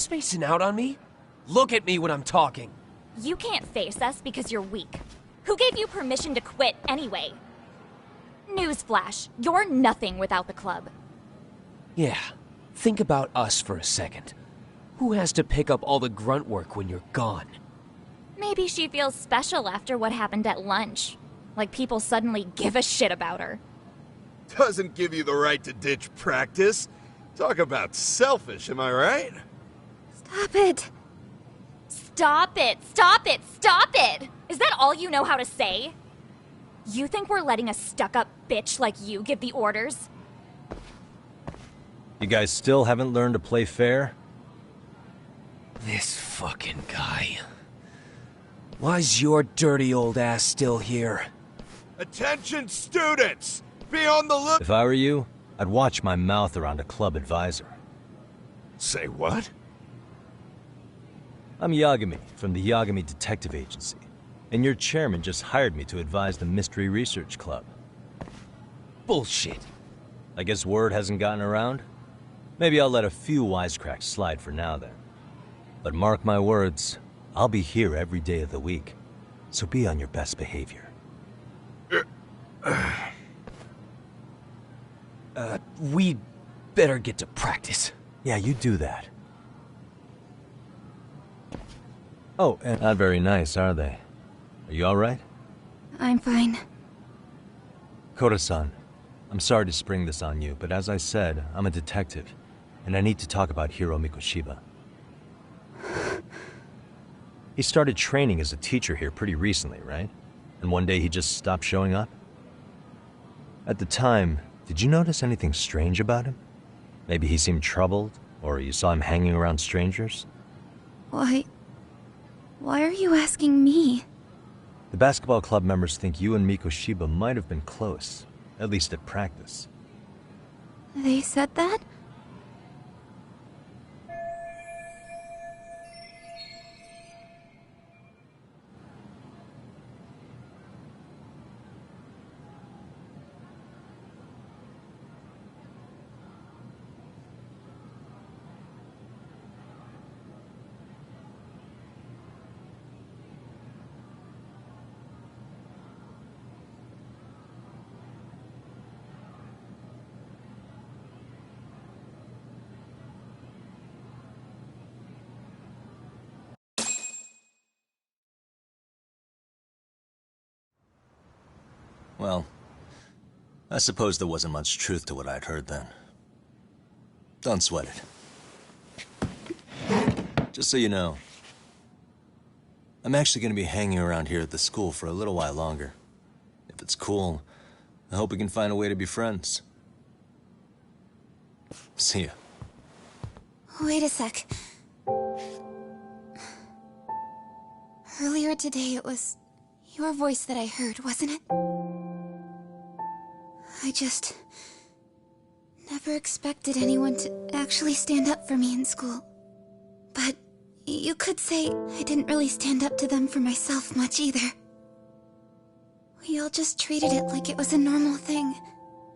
spacing out on me? Look at me when I'm talking. You can't face us because you're weak. Who gave you permission to quit anyway? Newsflash, you're nothing without the club. Yeah, think about us for a second. Who has to pick up all the grunt work when you're gone? Maybe she feels special after what happened at lunch. Like people suddenly give a shit about her. Doesn't give you the right to ditch practice. Talk about selfish, am I right? Stop it. Stop it! Stop it! Stop it! Is that all you know how to say? You think we're letting a stuck-up bitch like you give the orders? You guys still haven't learned to play fair? This fucking guy. Why's your dirty old ass still here? Attention students! Be on the look— If I were you, I'd watch my mouth around a club advisor. Say what? I'm Yagami, from the Yagami Detective Agency, and your chairman just hired me to advise the Mystery Research Club. Bullshit. I guess word hasn't gotten around? Maybe I'll let a few wisecracks slide for now then. But mark my words, I'll be here every day of the week, so be on your best behavior. We better get to practice. Yeah, you do that. Oh, and not very nice, are they? Are you alright? I'm fine. Koda-san, I'm sorry to spring this on you, but as I said, I'm a detective, and I need to talk about Hiro Mikoshiba. He started training as a teacher here pretty recently, right? And one day he just stopped showing up? At the time, did you notice anything strange about him? Maybe he seemed troubled, or you saw him hanging around strangers? Why are you asking me? The basketball club members think you and Mikoshiba might have been close, at least at practice. They said that? Well, I suppose there wasn't much truth to what I'd heard then. Don't sweat it. Just so you know, I'm actually going to be hanging around here at the school for a little while longer. If it's cool, I hope we can find a way to be friends. See ya. Wait a sec. Earlier today, it was your voice that I heard, wasn't it? I just never expected anyone to actually stand up for me in school. But you could say I didn't really stand up to them for myself much either. We all just treated it like it was a normal thing.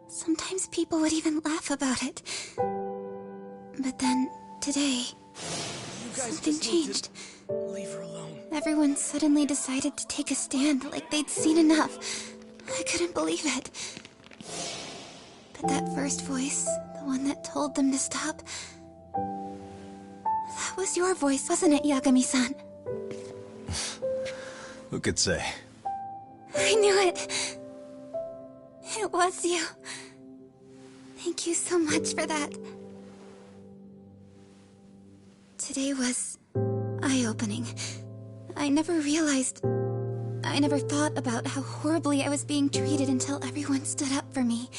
Sometimes people would even laugh about it. But then, today, something changed. Leave her alone. Everyone suddenly decided to take a stand like they'd seen enough. I couldn't believe it. But that first voice, the one that told them to stop, that was your voice, wasn't it, Yagami-san? Who could say? I knew it. It was you. Thank you so much for that. Today was eye-opening. I never thought about how horribly I was being treated until everyone stood up for me.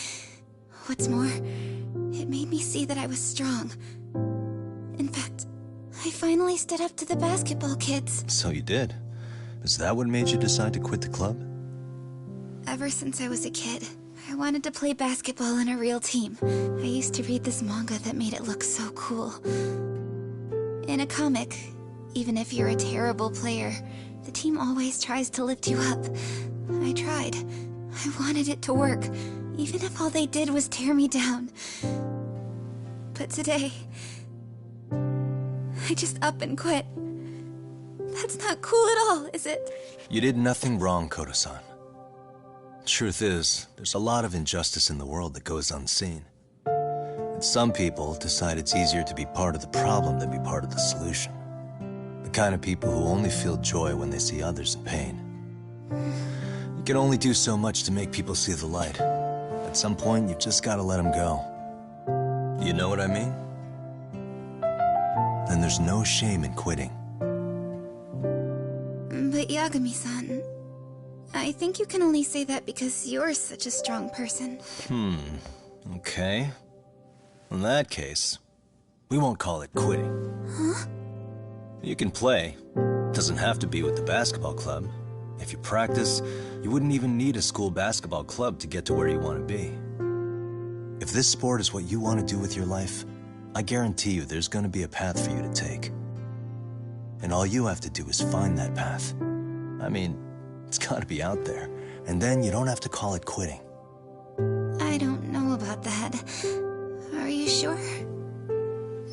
What's more, it made me see that I was strong. In fact, I finally stood up to the basketball kids. So you did. Is that what made you decide to quit the club? Ever since I was a kid, I wanted to play basketball in a real team. I used to read this manga that made it look so cool. In a comic, even if you're a terrible player, the team always tries to lift you up. I tried. I wanted it to work, even if all they did was tear me down. But today, I just up and quit. That's not cool at all, is it? You did nothing wrong, Koto-san. Truth is, there's a lot of injustice in the world that goes unseen. And some people decide it's easier to be part of the problem than be part of the solution. The kind of people who only feel joy when they see others in pain. You can only do so much to make people see the light. At some point, you've just got to let them go. You know what I mean? Then there's no shame in quitting. But Yagami-san, I think you can only say that because you're such a strong person. Okay. In that case, we won't call it quitting. Huh? You can play. Doesn't have to be with the basketball club. If you practice, you wouldn't even need a school basketball club to get to where you want to be. If this sport is what you want to do with your life, I guarantee you there's going to be a path for you to take. And all you have to do is find that path. I mean, it's got to be out there. And then you don't have to call it quitting. I don't know about that. Are you sure?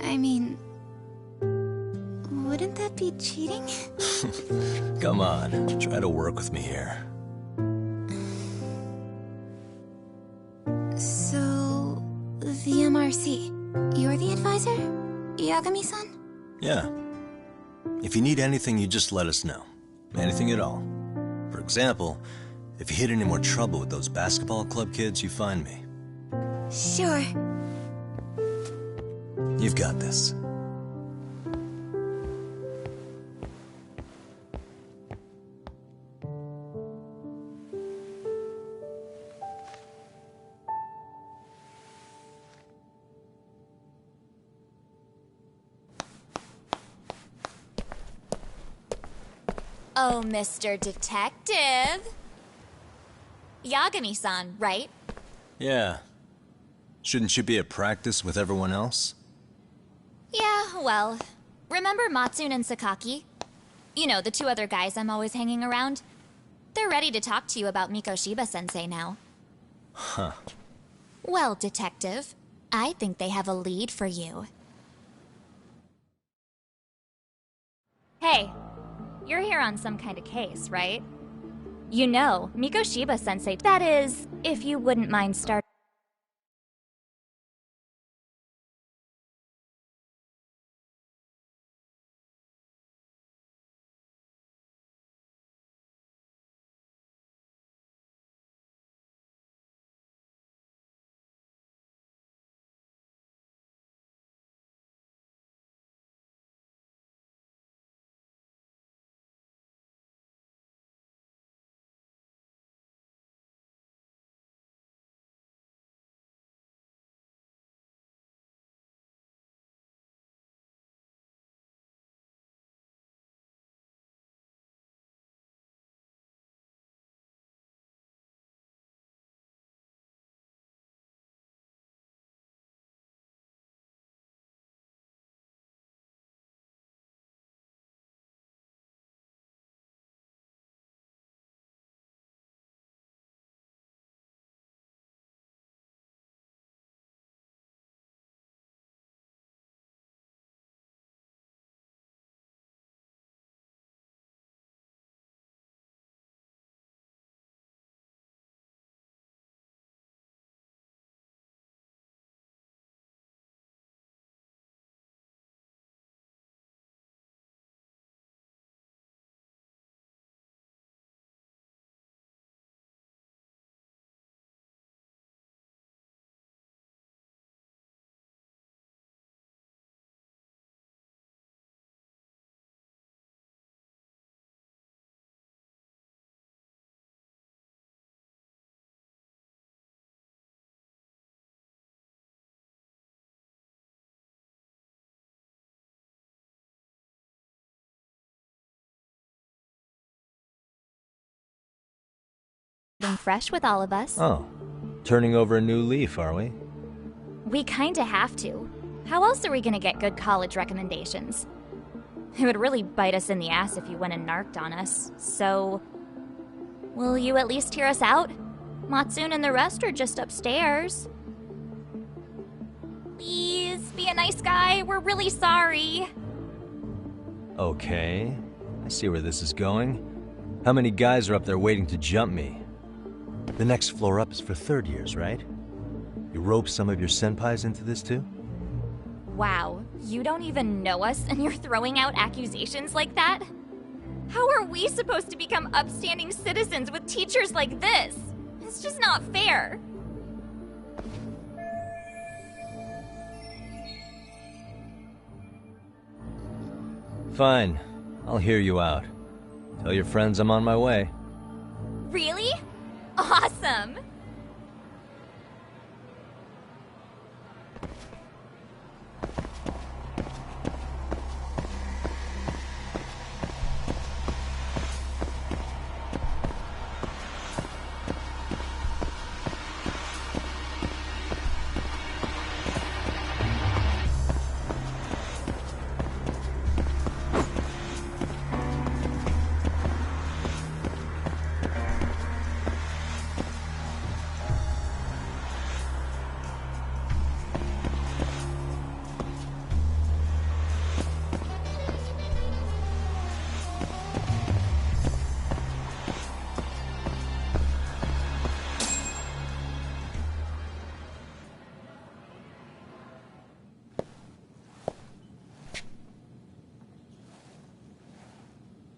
I mean, wouldn't that be cheating? Come on, try to work with me here. So, the MRC, you're the advisor? Yagami-san? Yeah. If you need anything, you just let us know. Anything at all. For example, if you hit any more trouble with those basketball club kids, you find me. Sure. You've got this. Oh, Mr. Detective. Yagami-san, right? Yeah. Shouldn't you be at practice with everyone else? Yeah, well, remember Matsune and Sakaki? You know, the two other guys I'm always hanging around? They're ready to talk to you about Mikoshiba-sensei now. Huh. Well, Detective, I think they have a lead for you. Hey, you're here on some kind of case, right? You know, Mikoshiba-sensei, that is, if you wouldn't mind starting. Fresh with all of us. Oh, turning over a new leaf, are we? We kinda have to. How else are we gonna get good college recommendations? It would really bite us in the ass if you went and narked on us, so... Will you at least hear us out? Matsune and the rest are just upstairs. Please, be a nice guy, we're really sorry. Okay, I see where this is going. How many guys are up there waiting to jump me? The next floor up is for third years, right? You rope some of your senpais into this too? Wow, you don't even know us and you're throwing out accusations like that? How are we supposed to become upstanding citizens with teachers like this? It's just not fair. Fine, I'll hear you out. Tell your friends I'm on my way. Really? Awesome!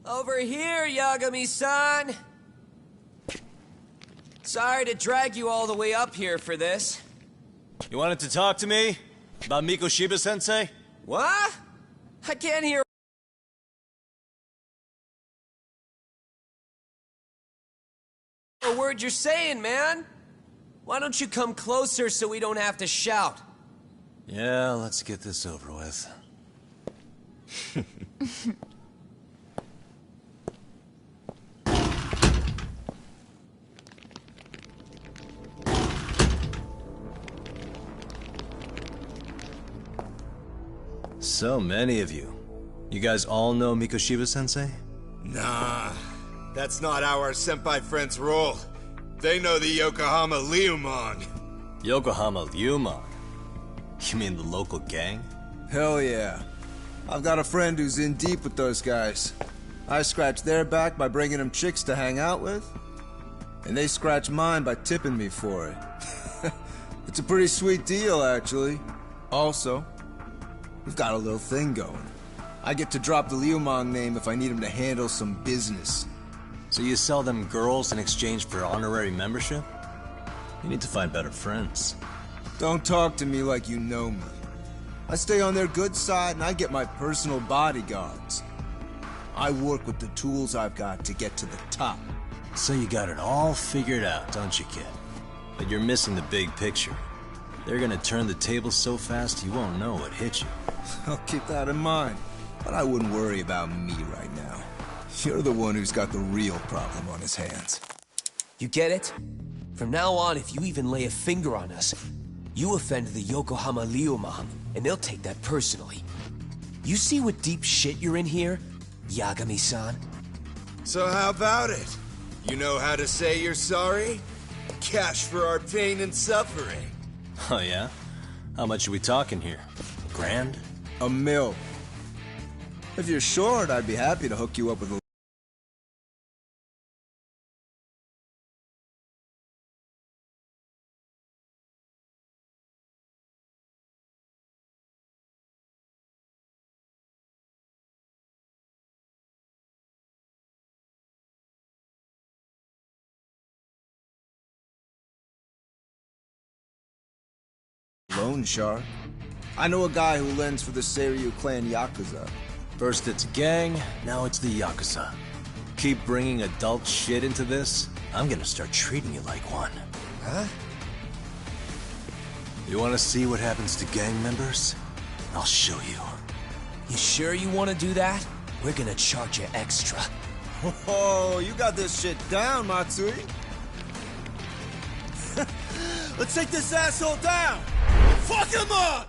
Over here, Yagami-san! Sorry to drag you all the way up here for this. You wanted to talk to me? About Mikoshiba-sensei? What? I can't hear a word you're saying, man. Why don't you come closer so we don't have to shout? Yeah, let's get this over with. So many of you. You guys all know Mikoshiba-sensei? Nah, that's not how our senpai friends roll. They know the Yokohama Liumang. Yokohama Liumang? You mean the local gang? Hell yeah. I've got a friend who's in deep with those guys. I scratch their back by bringing them chicks to hang out with, and they scratch mine by tipping me for it. It's a pretty sweet deal, actually. Also, we've got a little thing going. I get to drop the Liumang name if I need him to handle some business. So you sell them girls in exchange for honorary membership? You need to find better friends. Don't talk to me like you know me. I stay on their good side and I get my personal bodyguards. I work with the tools I've got to get to the top. So you got it all figured out, don't you, kid? But you're missing the big picture. They're gonna turn the tables so fast you won't know what hit you. I'll keep that in mind. But I wouldn't worry about me right now. You're the one who's got the real problem on his hands. You get it? From now on, if you even lay a finger on us, you offend the Yokohama Liumang, and they'll take that personally. You see what deep shit you're in here, Yagami-san? So how about it? You know how to say you're sorry? Cash for our pain and suffering. Oh yeah? How much are we talking here? $1,000? $1 million. If you're short, I'd be happy to hook you up with a... loan shark. I know a guy who lends for the Seiryu clan Yakuza. First it's gang, now it's the Yakuza. Keep bringing adult shit into this, I'm gonna start treating you like one. Huh? You wanna see what happens to gang members? I'll show you. You sure you want to do that? We're gonna charge you extra. Oh, you got this shit down, Matsui. Let's take this asshole down! Fuck him up!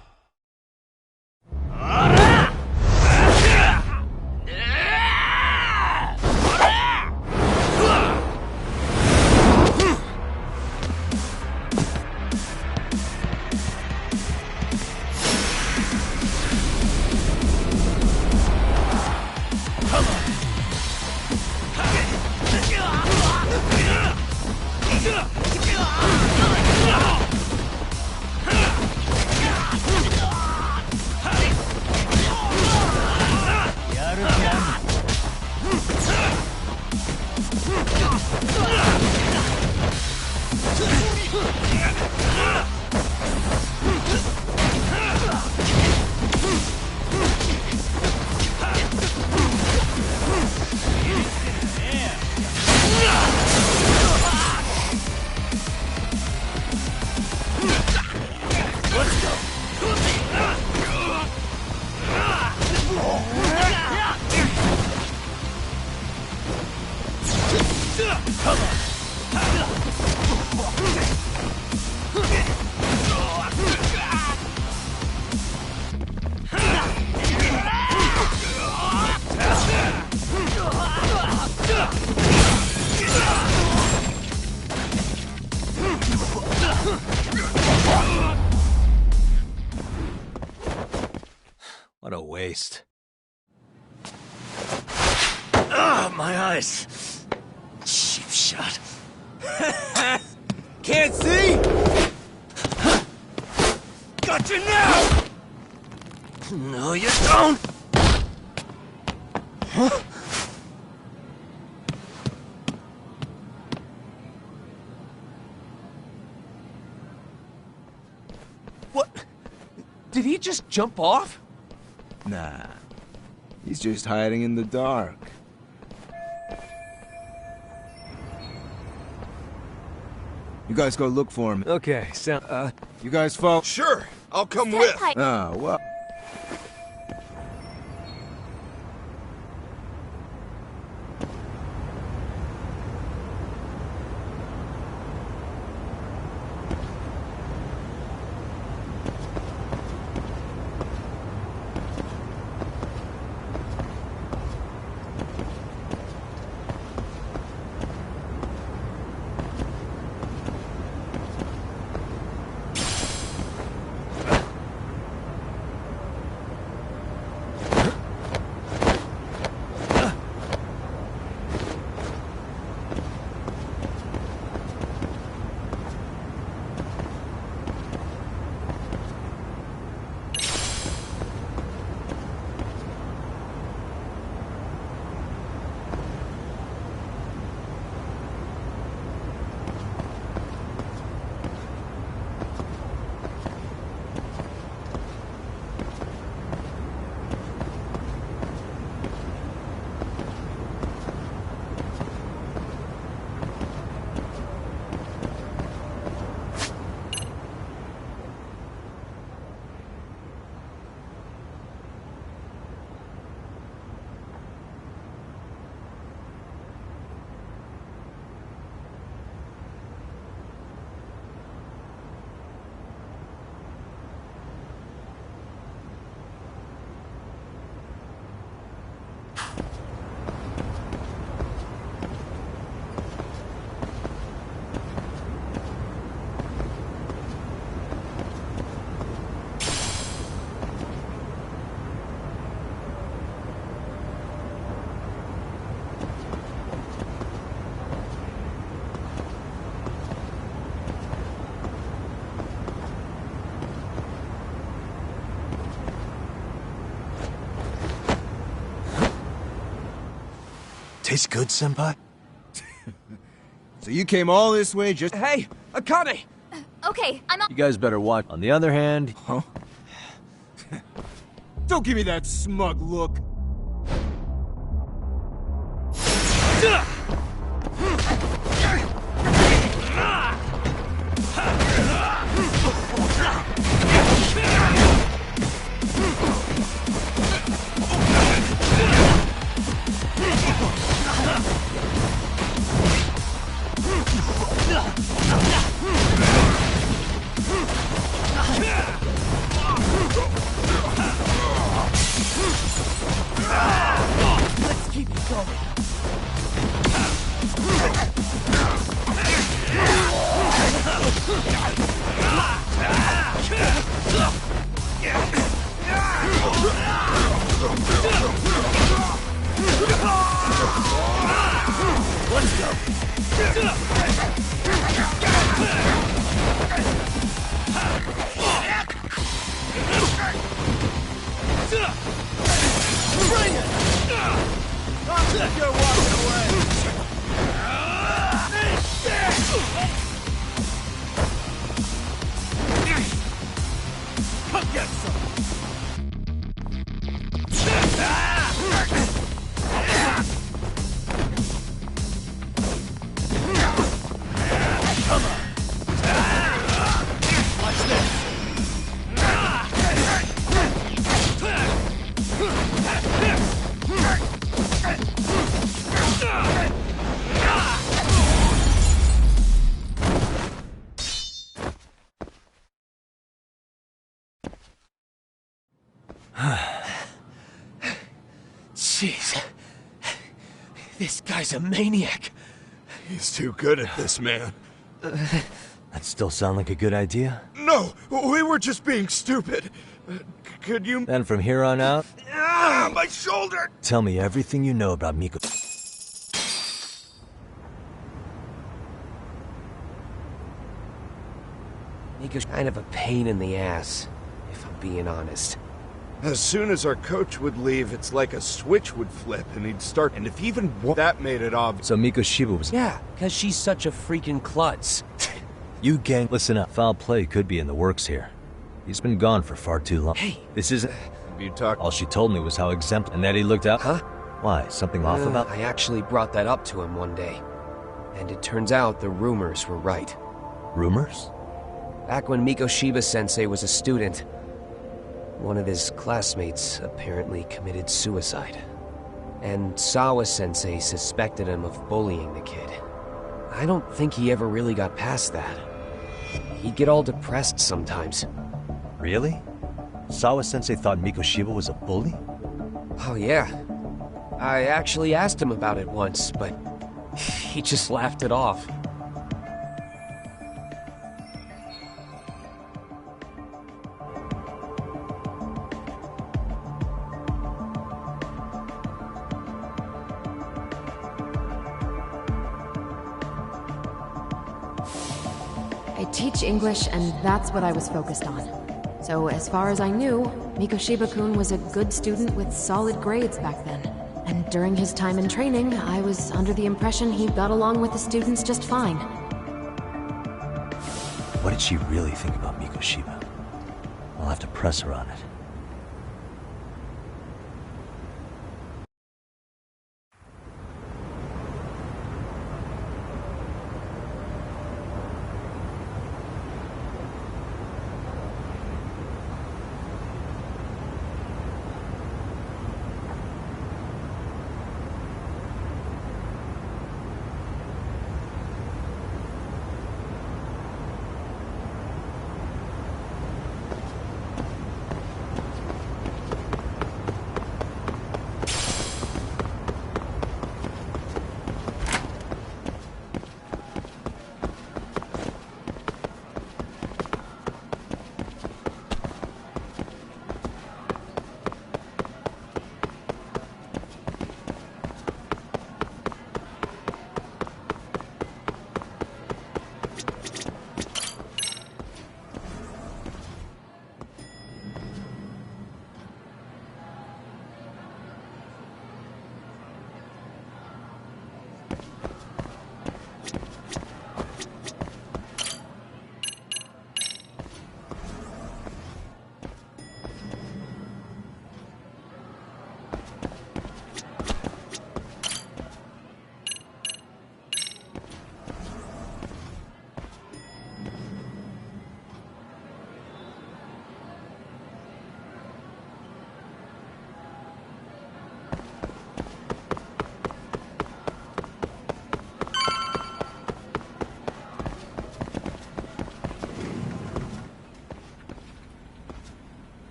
What a waste. Ah, my eyes. Cheap shot. Can't see? Got you now! No, you don't! Huh? What? Did he just jump off? Nah. He's just hiding in the dark. You guys go look for him. Okay, so, you guys follow? Sure, I'll come with. Oh, well. Tastes good, Senpai? So you came all this way just— Hey, Akane! Okay, I'm on— You guys better watch. On the other hand... Huh? Don't give me that smug look. Let's keep it going. Let's go. Bring it! You're walking away! Come get some! Come on! Watch this! Jeez. This guy's a maniac. He's too good at this, man. That still sound like a good idea? No, we were just being stupid. Could you... Then from here on out, Ah, my shoulder! tell me everything you know about Miko. Miko's kind of a pain in the ass, if I'm being honest. As soon as our coach would leave, it's like a switch would flip and he'd start. And if even that made it obvious. So Miko Shiba was... Yeah, because she's such a freaking klutz. You gang... Listen up. Foul play could be in the works here. He's been gone for far too long. Hey! This isn't... You talk... All she told me was how exemplary... And that he looked out... Huh? Why? Something off about... I actually brought that up to him one day. And it turns out the rumors were right. Rumors? Back when Miko Shiba-sensei was a student, one of his classmates apparently committed suicide. And Sawa-sensei suspected him of bullying the kid. I don't think he ever really got past that. He'd get all depressed sometimes. Really? Sawa-sensei thought Miko Shiba was a bully? Oh yeah. I actually asked him about it once, but he just laughed it off. I teach English, and that's what I was focused on. So as far as I knew, Miko Shiba-kun was a good student with solid grades back then. And during his time in training, I was under the impression he got along with the students just fine. What did she really think about Miko Shiba? I'll have to press her on it.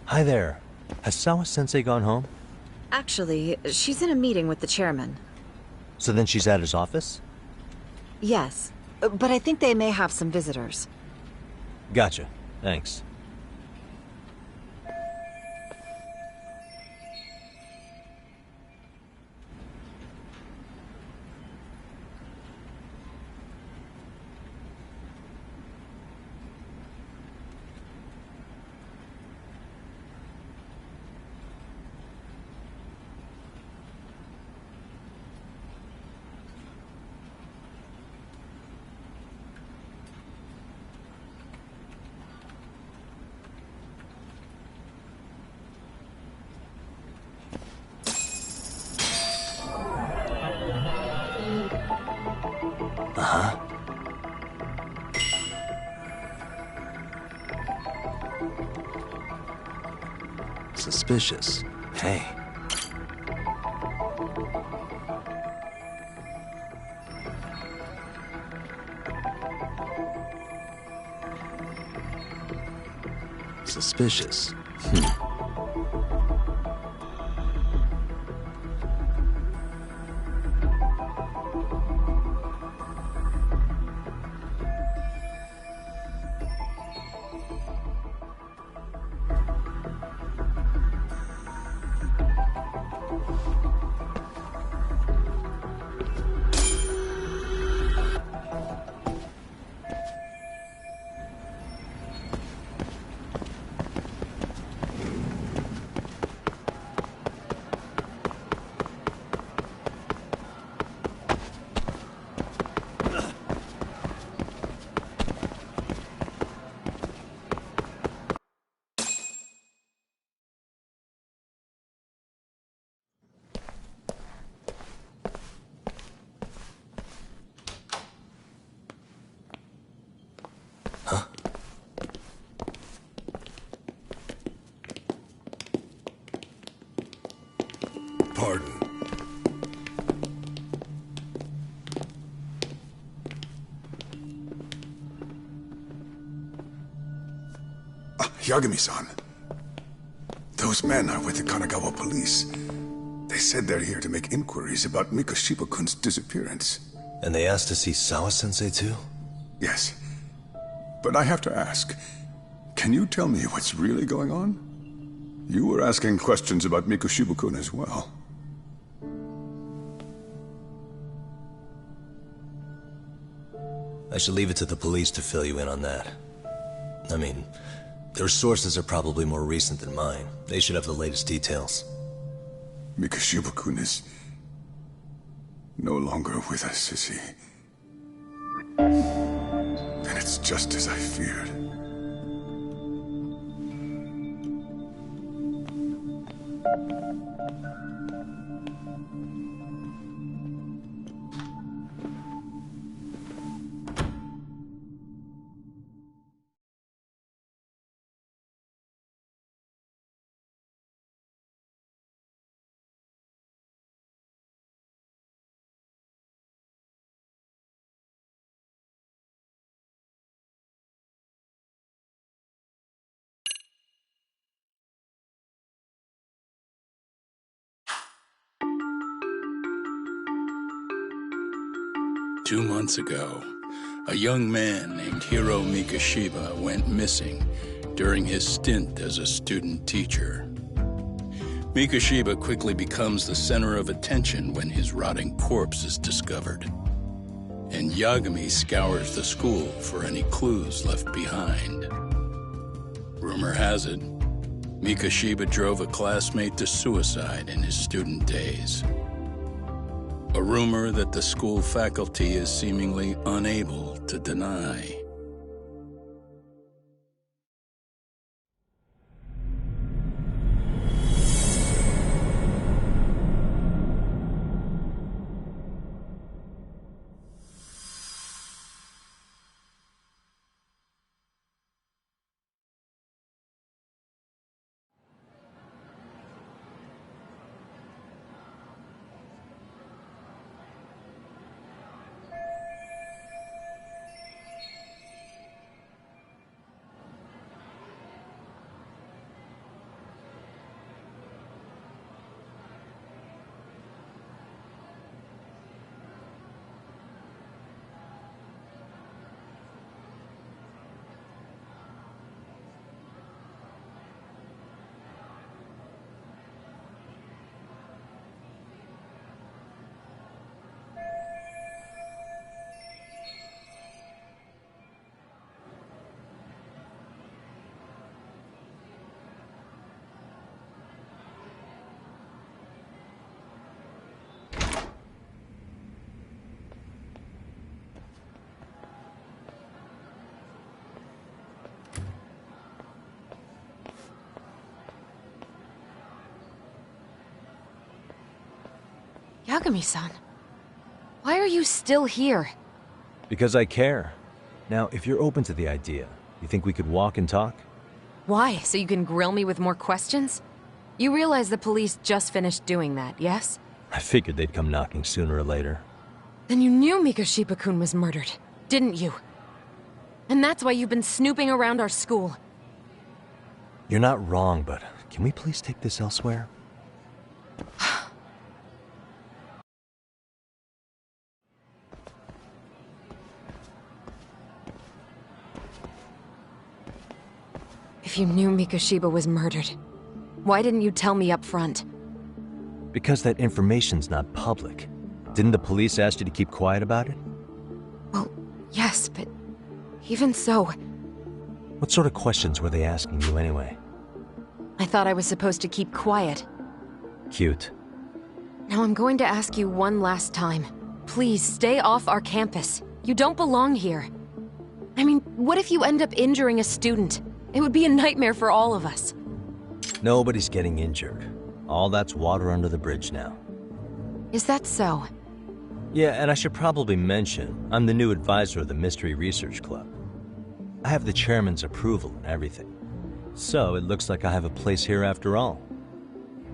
Hi there. Has Sawa-sensei gone home? Actually, she's in a meeting with the chairman. So then she's at his office? Yes, but I think they may have some visitors. Gotcha. Thanks. Uh-huh. Suspicious. Hey. Suspicious. Pardon. Yagami-san. Those men are with the Kanagawa police. They said they're here to make inquiries about Mikoshiba-kun's disappearance. And they asked to see Sawa-sensei too? Yes. But I have to ask, can you tell me what's really going on? You were asking questions about Mikoshiba-kun as well. I should leave it to the police to fill you in on that. I mean, their sources are probably more recent than mine. They should have the latest details. Mikoshiba-kun is no longer with us, is he? Then it's just as I feared. Two months ago, a young man named Hiro Mikoshiba went missing during his stint as a student teacher. Mikoshiba quickly becomes the center of attention when his rotting corpse is discovered. And Yagami scours the school for any clues left behind. Rumor has it, Mikoshiba drove a classmate to suicide in his student days. A rumor that the school faculty is seemingly unable to deny. Yagami-san, why are you still here? Because I care. Now, if you're open to the idea, you think we could walk and talk? Why? So you can grill me with more questions? You realize the police just finished doing that, yes? I figured they'd come knocking sooner or later. Then you knew Mikoshiba-kun was murdered, didn't you? And that's why you've been snooping around our school. You're not wrong, but can we please take this elsewhere? If you knew Mikoshiba was murdered, why didn't you tell me up front? Because that information's not public. Didn't the police ask you to keep quiet about it? Well, yes, but even so... What sort of questions were they asking you anyway? I thought I was supposed to keep quiet. Cute. Now I'm going to ask you one last time. Please, stay off our campus. You don't belong here. I mean, what if you end up injuring a student? It would be a nightmare for all of us. Nobody's getting injured. All that's water under the bridge now. Is that so? Yeah, and I should probably mention, I'm the new advisor of the Mystery Research Club. I have the chairman's approval and everything. So it looks like I have a place here after all.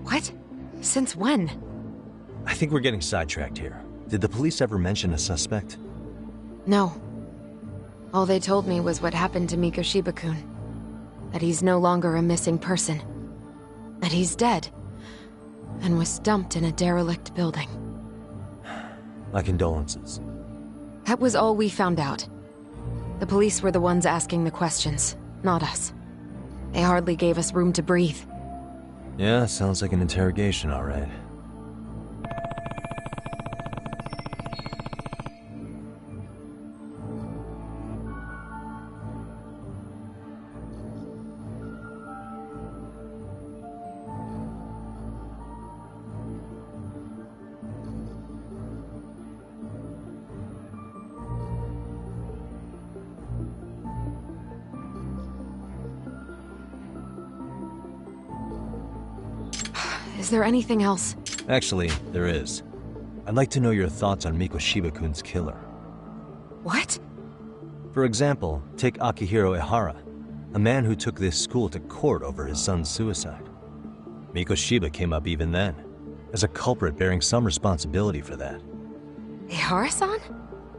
What? Since when? I think we're getting sidetracked here. Did the police ever mention a suspect? No. All they told me was what happened to Mikoshiba-kun. That he's no longer a missing person. That he's dead. And was dumped in a derelict building. My condolences. That was all we found out. The police were the ones asking the questions, not us. They hardly gave us room to breathe. Yeah, sounds like an interrogation, all right. Is there anything else? Actually, there is. I'd like to know your thoughts on Mikoshiba-kun's killer. What? For example, take Akihiro Ehara, a man who took this school to court over his son's suicide. Mikoshiba came up even then, as a culprit bearing some responsibility for that. Ehara-san?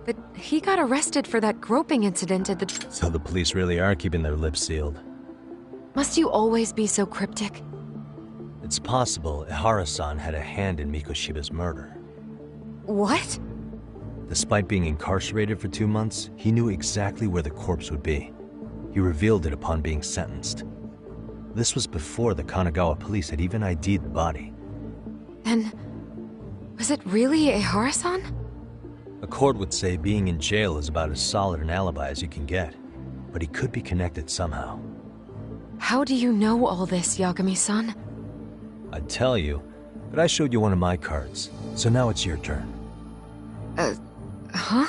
But he got arrested for that groping incident at the... So the police really are keeping their lips sealed. Must you always be so cryptic? It's possible Ehara-san had a hand in Mikoshiba's murder. What? Despite being incarcerated for 2 months, he knew exactly where the corpse would be. He revealed it upon being sentenced. This was before the Kanagawa police had even ID'd the body. Then... was it really Ehara-san? A court would say being in jail is about as solid an alibi as you can get, but he could be connected somehow. How do you know all this, Yagami-san? I'd tell you, but I showed you one of my cards, so now it's your turn. Huh?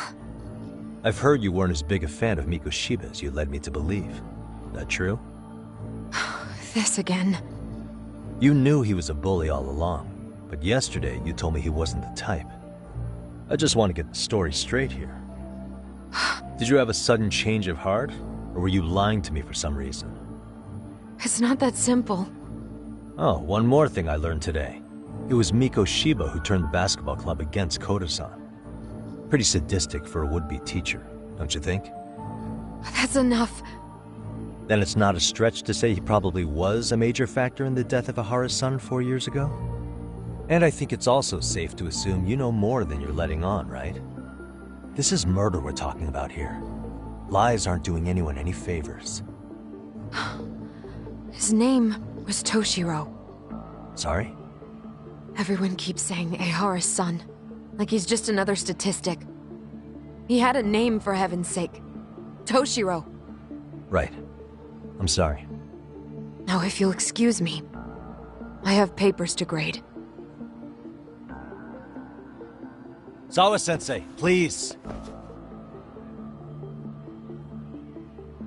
I've heard you weren't as big a fan of Mikoshiba as you led me to believe. That true? This again. You knew he was a bully all along, but yesterday you told me he wasn't the type. I just want to get the story straight here. Did you have a sudden change of heart, or were you lying to me for some reason? It's not that simple. Oh, one more thing I learned today. It was Mikoshiba who turned the basketball club against Koda-san. Pretty sadistic for a would-be teacher, don't you think? That's enough. Then it's not a stretch to say he probably was a major factor in the death of Ehara's son 4 years ago? And I think it's also safe to assume you know more than you're letting on, right? This is murder we're talking about here. Lies aren't doing anyone any favors. His name was Toshiro. Sorry? Everyone keeps saying Ehara's son, like he's just another statistic. He had a name, for heaven's sake. Toshiro. Right. I'm sorry. Now, if you'll excuse me, I have papers to grade. Sawa-sensei, please!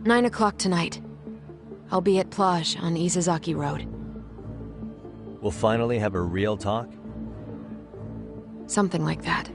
9 o'clock tonight. I'll be at Plage on Isazaki Road. We'll finally have a real talk? Something like that.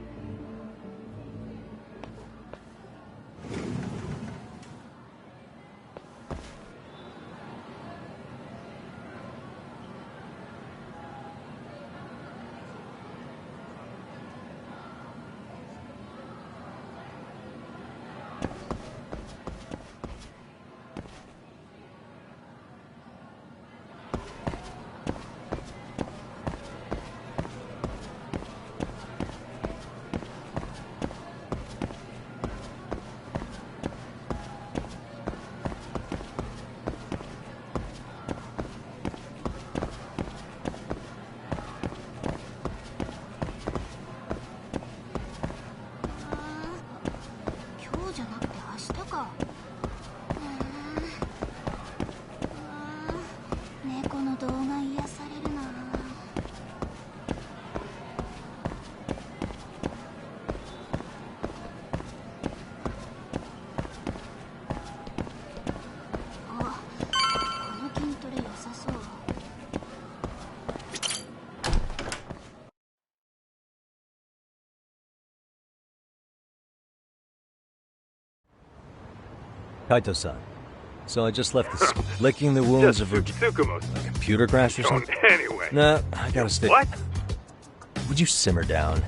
Kaito-san. So I just left the licking the wounds of her computer crash or something? Anyway. Nah, I gotta stay. What? Would you simmer down?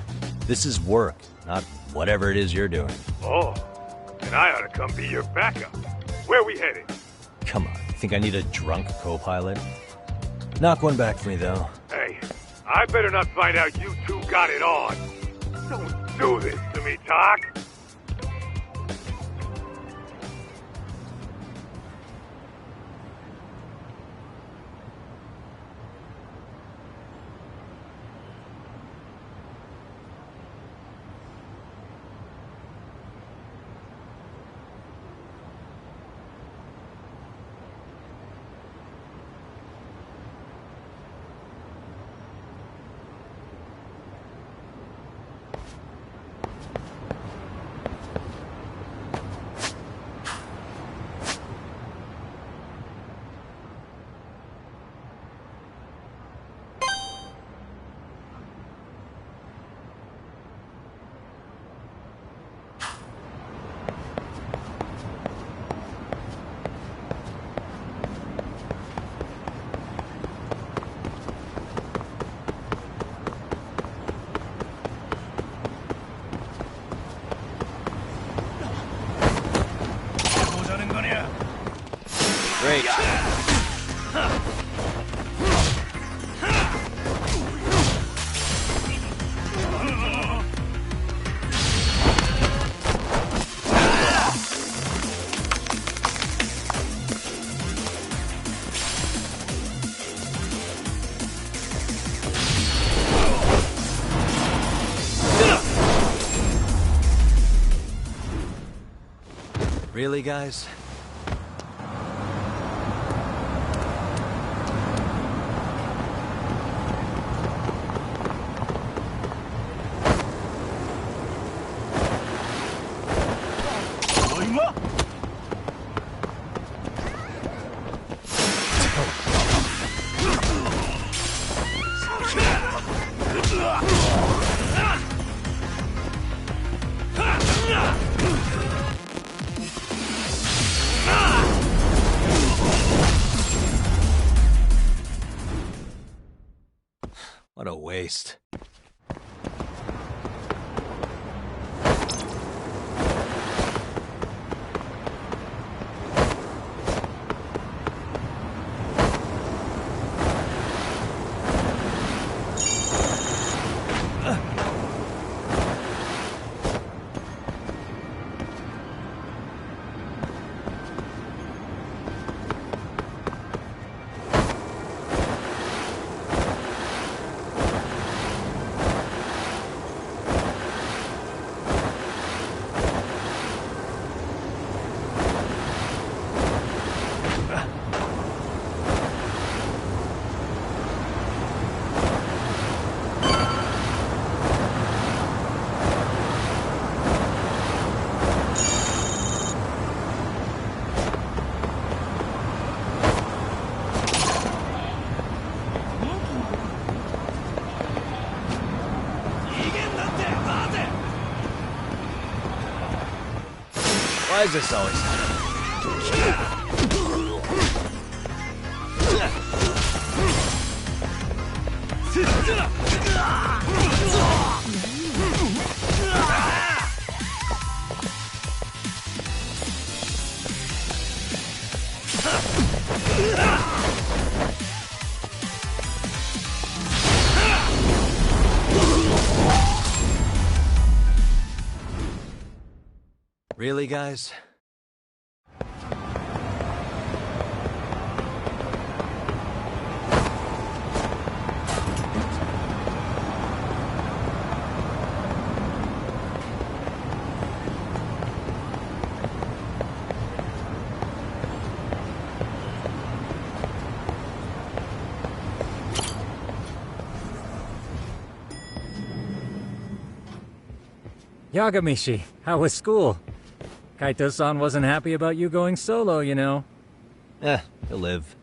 This is work, not whatever it is you're doing. Oh, then I ought to come be your backup. Where we headed? Come on, you think I need a drunk co-pilot? Knock one back for me, though. Hey, I better not find out you two got it on. Don't do this to me, Doc. Great. Really, guys? What a waste. Why is this always Really, guys? Yagamishi, how was school? Kaito-san wasn't happy about you going solo, you know. He'll live.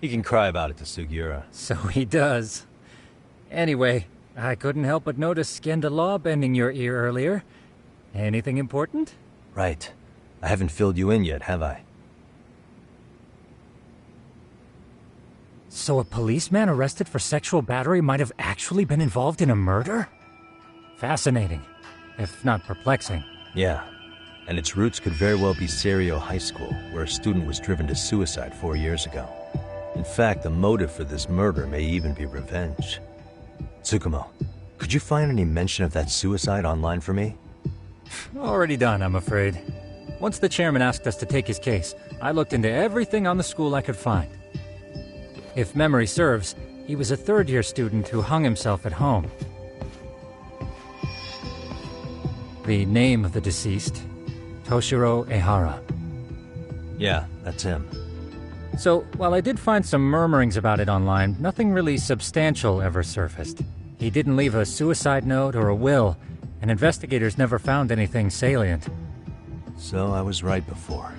He can cry about it to Sugiura. So he does. Anyway, I couldn't help but notice Skenda Law bending your ear earlier. Anything important? Right. I haven't filled you in yet, have I? So a policeman arrested for sexual battery might have actually been involved in a murder? Fascinating, if not perplexing. Yeah, and its roots could very well be Serio High School, where a student was driven to suicide 4 years ago. In fact, the motive for this murder may even be revenge. Tsukumo, could you find any mention of that suicide online for me? Already done, I'm afraid. Once the chairman asked us to take his case, I looked into everything on the school I could find. If memory serves, he was a third-year student who hung himself at home. The name of the deceased, Toshiro Ehara. Yeah, that's him. So, while I did find some murmurings about it online, nothing really substantial ever surfaced. He didn't leave a suicide note or a will, and investigators never found anything salient. So I was right before.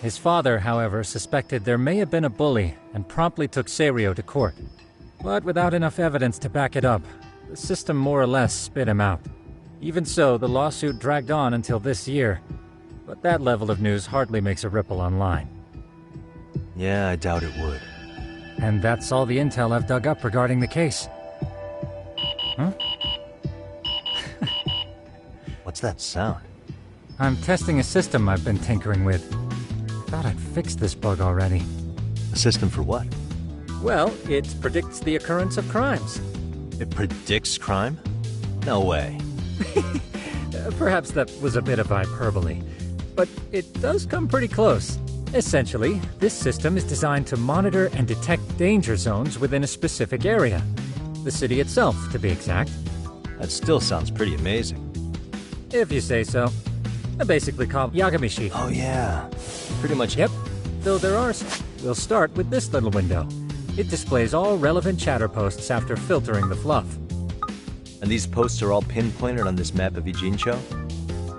His father, however, suspected there may have been a bully and promptly took Serio to court. But without enough evidence to back it up, the system more or less spit him out. Even so, the lawsuit dragged on until this year. But that level of news hardly makes a ripple online. Yeah, I doubt it would. And that's all the intel I've dug up regarding the case. Huh? What's that sound? I'm testing a system I've been tinkering with. Thought I'd fixed this bug already. A system for what? Well, it predicts the occurrence of crimes. It predicts crime? No way. Perhaps that was a bit of hyperbole, but it does come pretty close. Essentially, this system is designed to monitor and detect danger zones within a specific area. The city itself, to be exact. That still sounds pretty amazing. If you say so. I basically call Yagamishi. Oh yeah. Pretty much. Yep. Though there are... We'll start with this little window. It displays all relevant chatter posts after filtering the fluff. And these posts are all pinpointed on this map of Ijincho?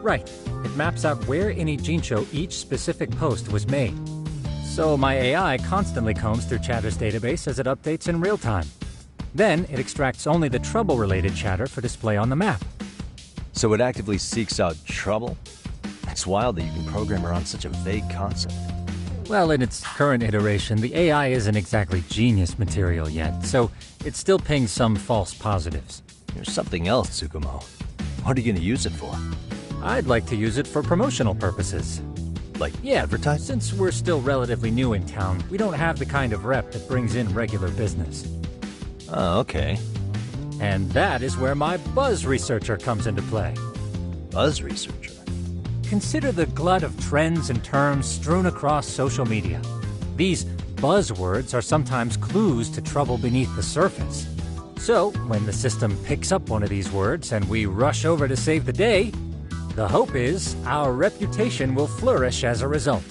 Right. It maps out where in Ijincho each specific post was made. So my AI constantly combs through Chatter's database as it updates in real time. Then it extracts only the trouble-related chatter for display on the map. So it actively seeks out trouble? It's wild that you can program around such a vague concept. Well, in its current iteration, the AI isn't exactly genius material yet, so it still pings some false positives. There's something else, Tsukumo. What are you going to use it for? I'd like to use it for promotional purposes. Like advertising? Since we're still relatively new in town, we don't have the kind of rep that brings in regular business. Oh, okay. And that is where my buzz researcher comes into play. Buzz researcher? Consider the glut of trends and terms strewn across social media. These buzzwords are sometimes clues to trouble beneath the surface. So, when the system picks up one of these words and we rush over to save the day, the hope is our reputation will flourish as a result.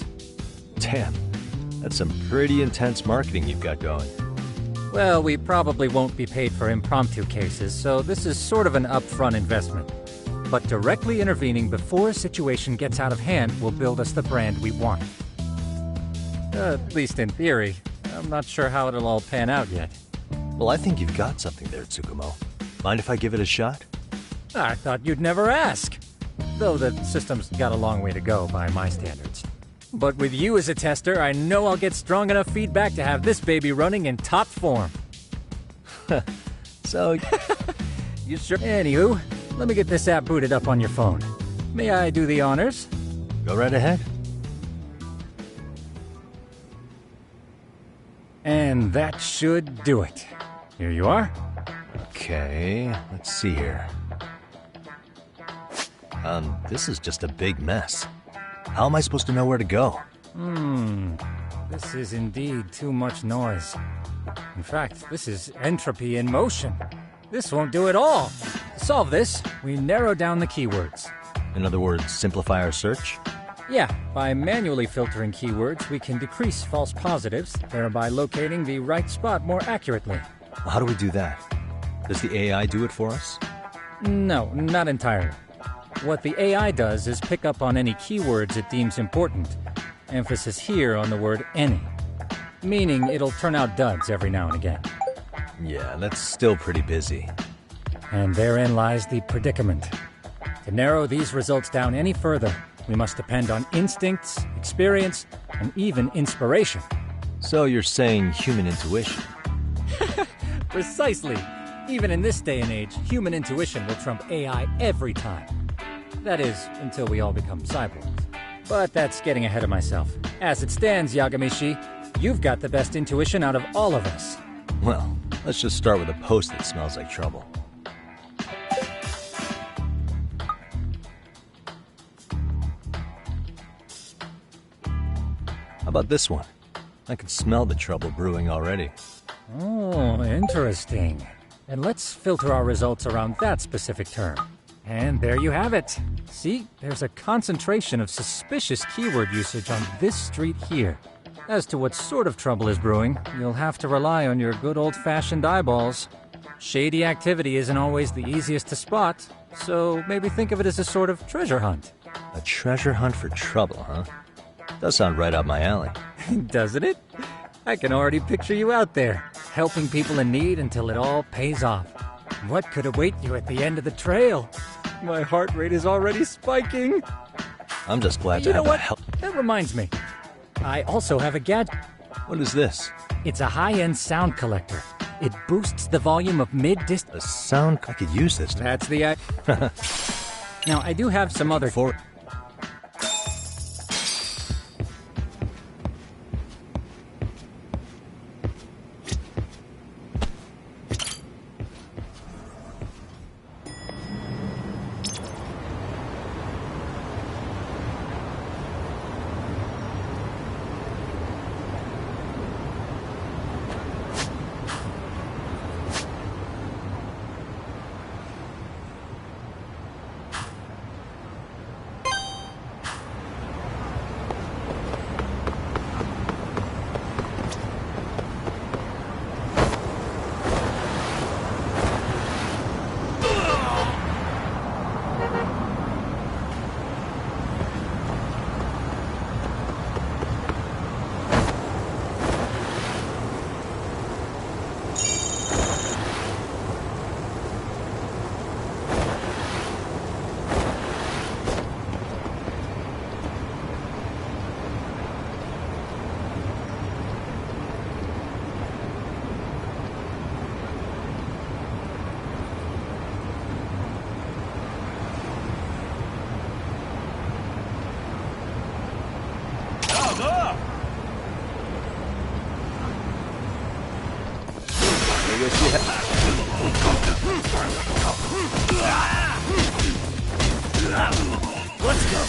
Damn, that's some pretty intense marketing you've got going. Well, we probably won't be paid for impromptu cases, so this is sort of an upfront investment. But directly intervening before a situation gets out of hand will build us the brand we want. At least in theory. I'm not sure how it'll all pan out yet. Well, I think you've got something there, Tsukumo. Mind if I give it a shot? I thought you'd never ask. Though the system's got a long way to go by my standards. But with you as a tester, I know I'll get strong enough feedback to have this baby running in top form. So, you sure? Anywho, let me get this app booted up on your phone. May I do the honors? Go right ahead. And that should do it. Here you are. Okay, let's see here. This is just a big mess. How am I supposed to know where to go? This is indeed too much noise. In fact, this is entropy in motion. This won't do at all. To solve this, we narrow down the keywords. In other words, simplify our search? Yeah, by manually filtering keywords, we can decrease false positives, thereby locating the right spot more accurately. How do we do that? Does the AI do it for us? No, not entirely. What the AI does is pick up on any keywords it deems important. Emphasis here on the word any. Meaning it'll turn out duds every now and again. Yeah, that's still pretty busy. And therein lies the predicament. To narrow these results down any further, we must depend on instincts, experience, and even inspiration. So you're saying human intuition? Precisely. Even in this day and age, human intuition will trump AI every time. That is, until we all become cyborgs. But that's getting ahead of myself. As it stands, Yagami-shi, you've got the best intuition out of all of us. Well, let's just start with a post that smells like trouble. How about this one? I can smell the trouble brewing already. Oh, interesting. And let's filter our results around that specific term. And there you have it. See, there's a concentration of suspicious keyword usage on this street here. As to what sort of trouble is brewing, you'll have to rely on your good old-fashioned eyeballs. Shady activity isn't always the easiest to spot, so maybe think of it as a sort of treasure hunt. A treasure hunt for trouble, huh? Does sound right up my alley. Doesn't it? I can already picture you out there, helping people in need until it all pays off. What could await you at the end of the trail? My heart rate is already spiking. I'm just glad to You know have what? a help. That reminds me. I also have a gadget. What is this? It's a high-end sound collector. It boosts the volume of mid-dist... A sound? I could use this. That's the... Now, I do have some other... Let's go.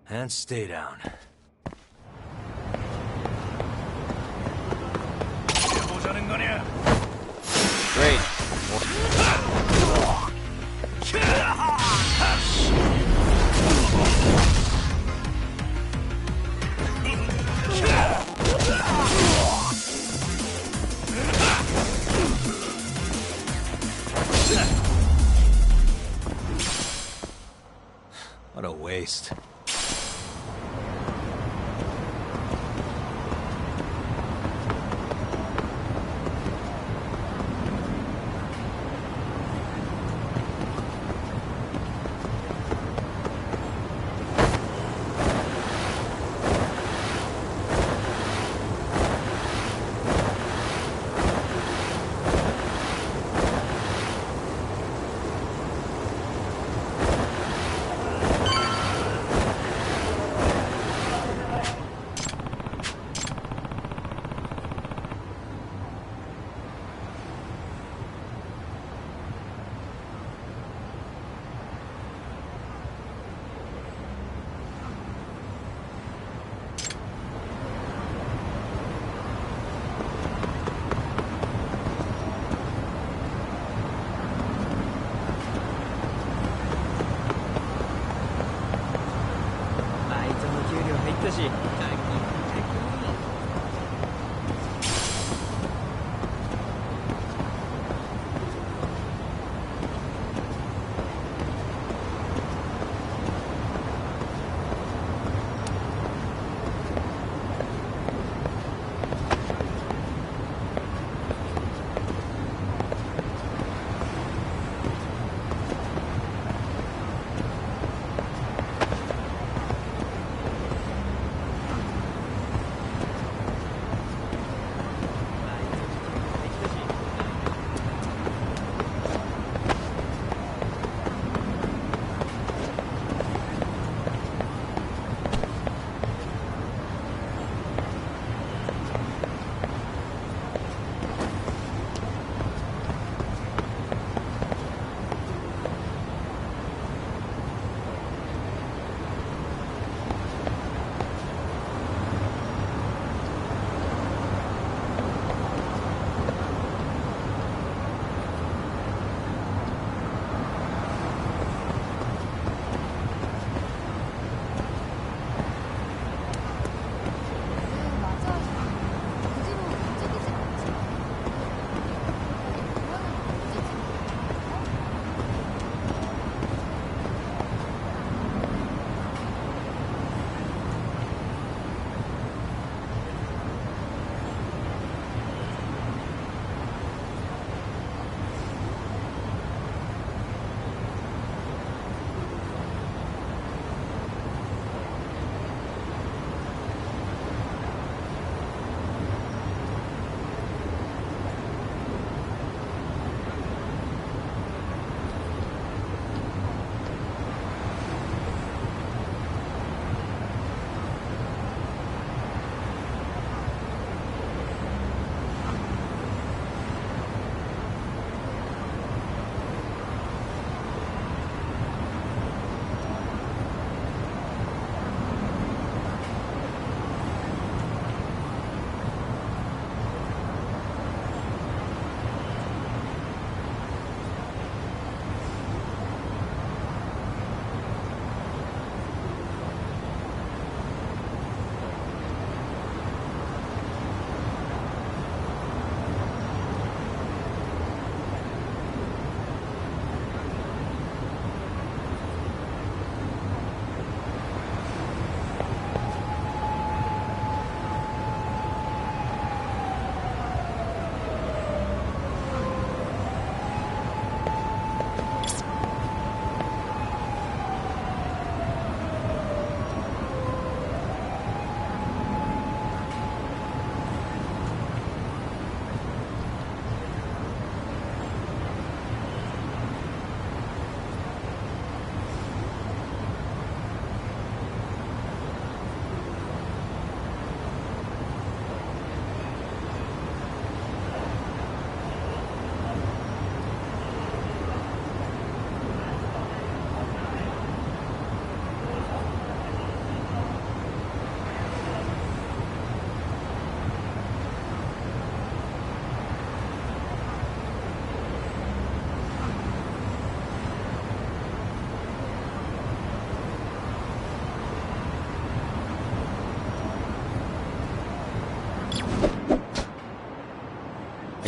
And stay down. Great. What a waste.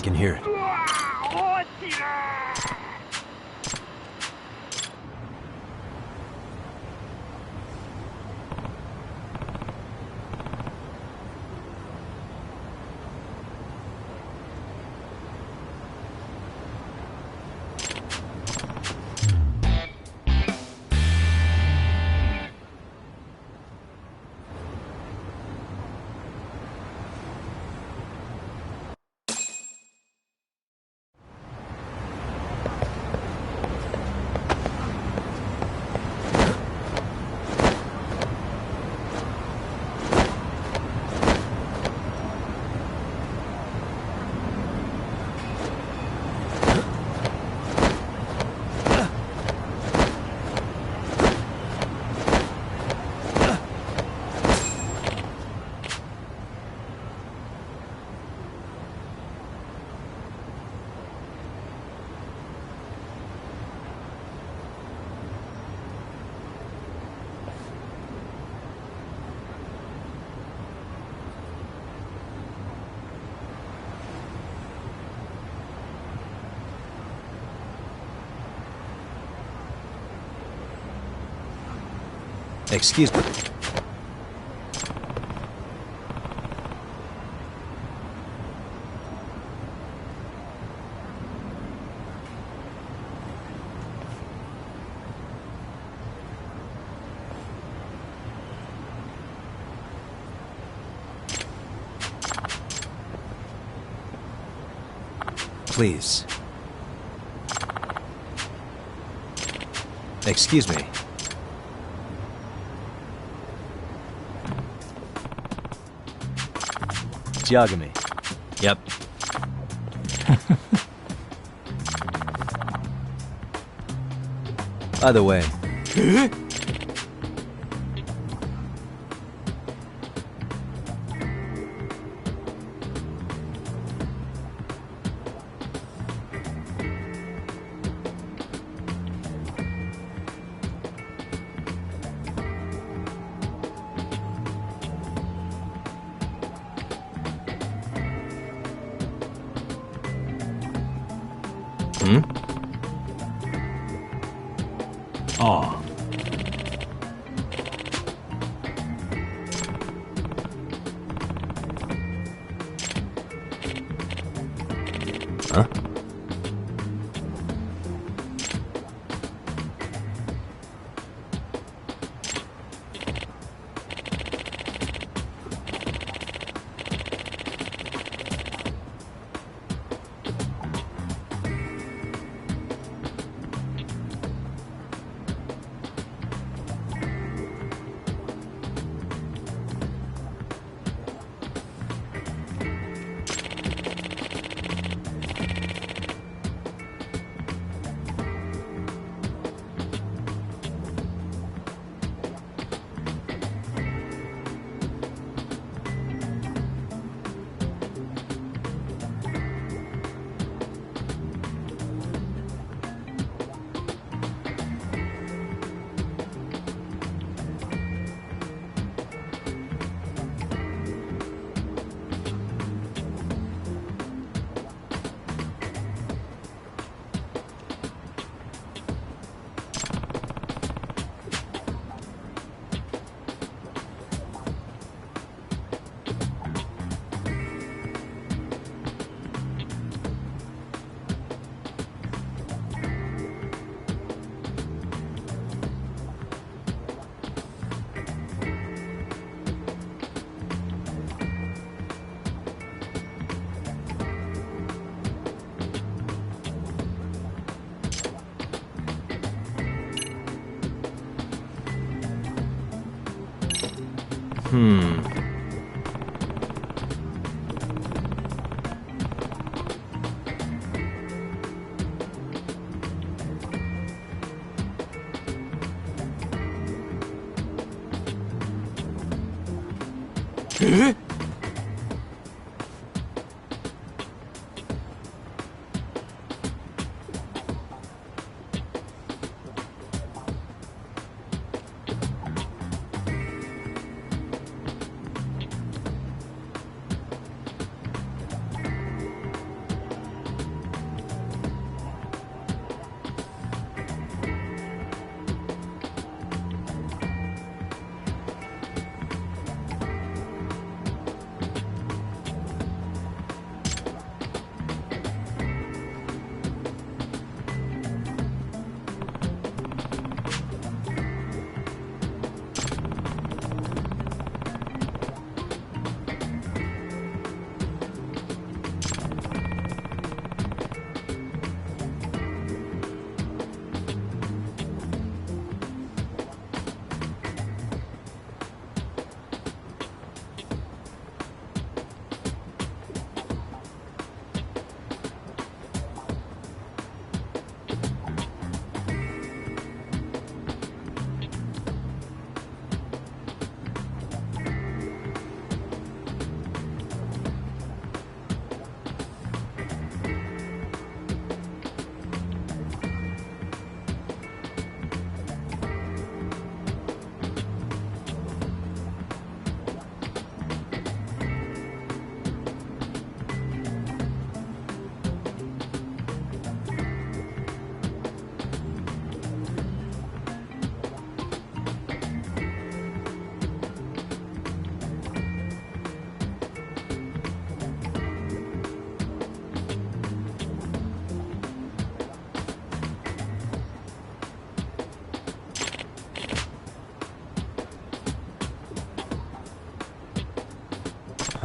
can hear it. Excuse me. Please. Excuse me. Yagami. Yep. By the way. Hmm? Oh. Huh?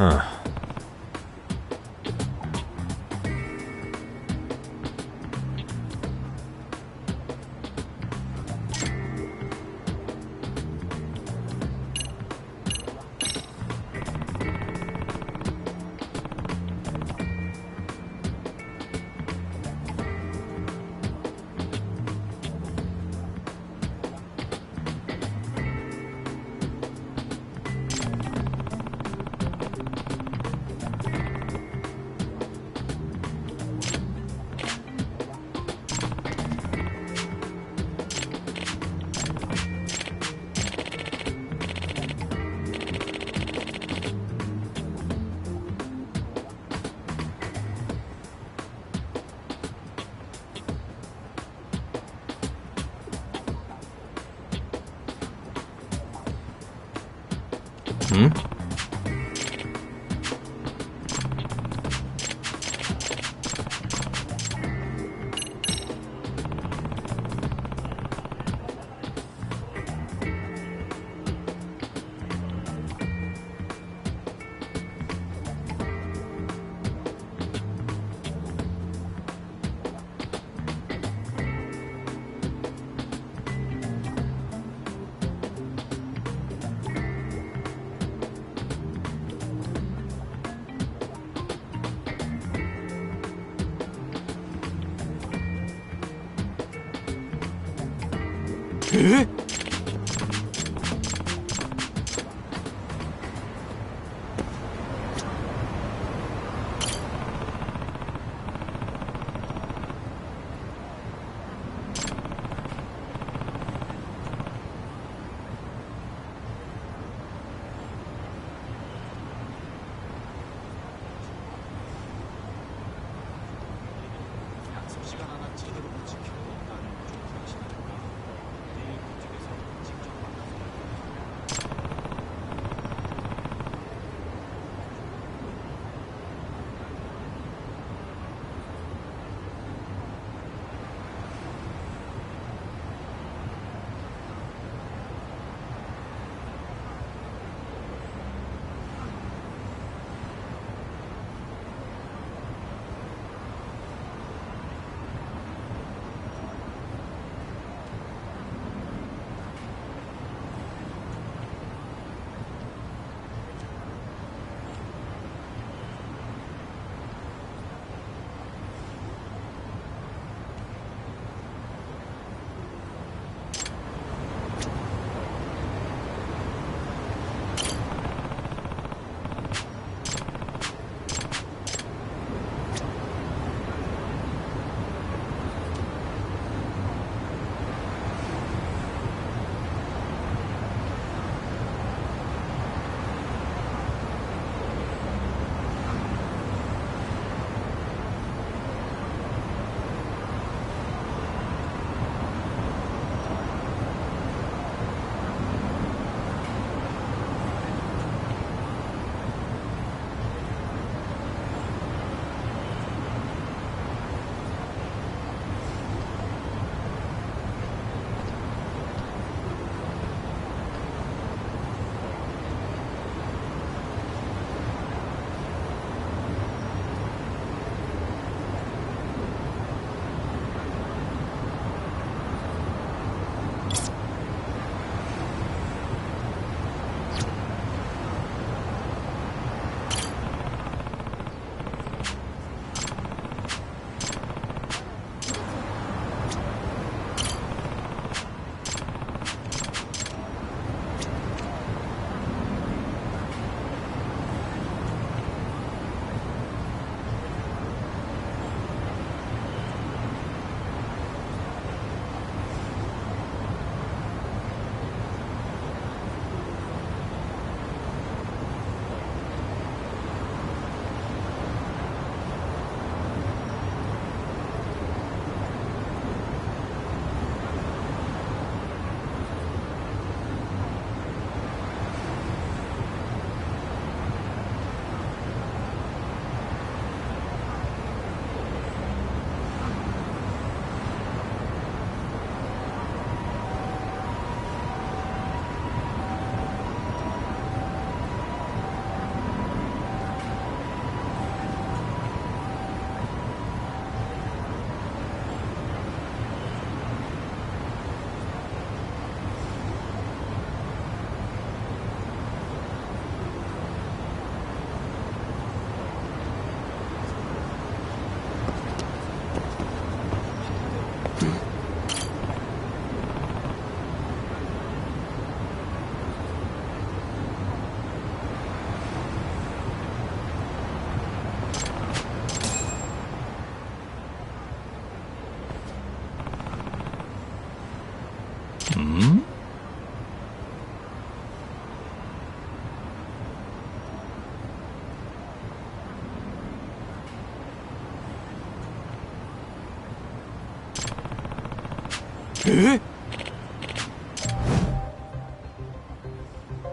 Huh. Hmm?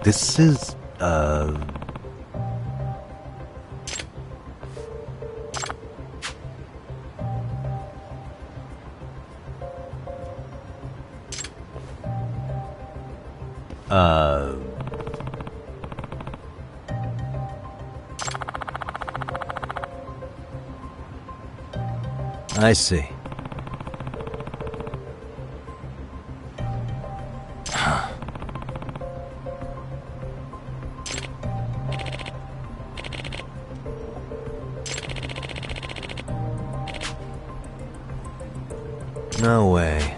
This is, I see. No way.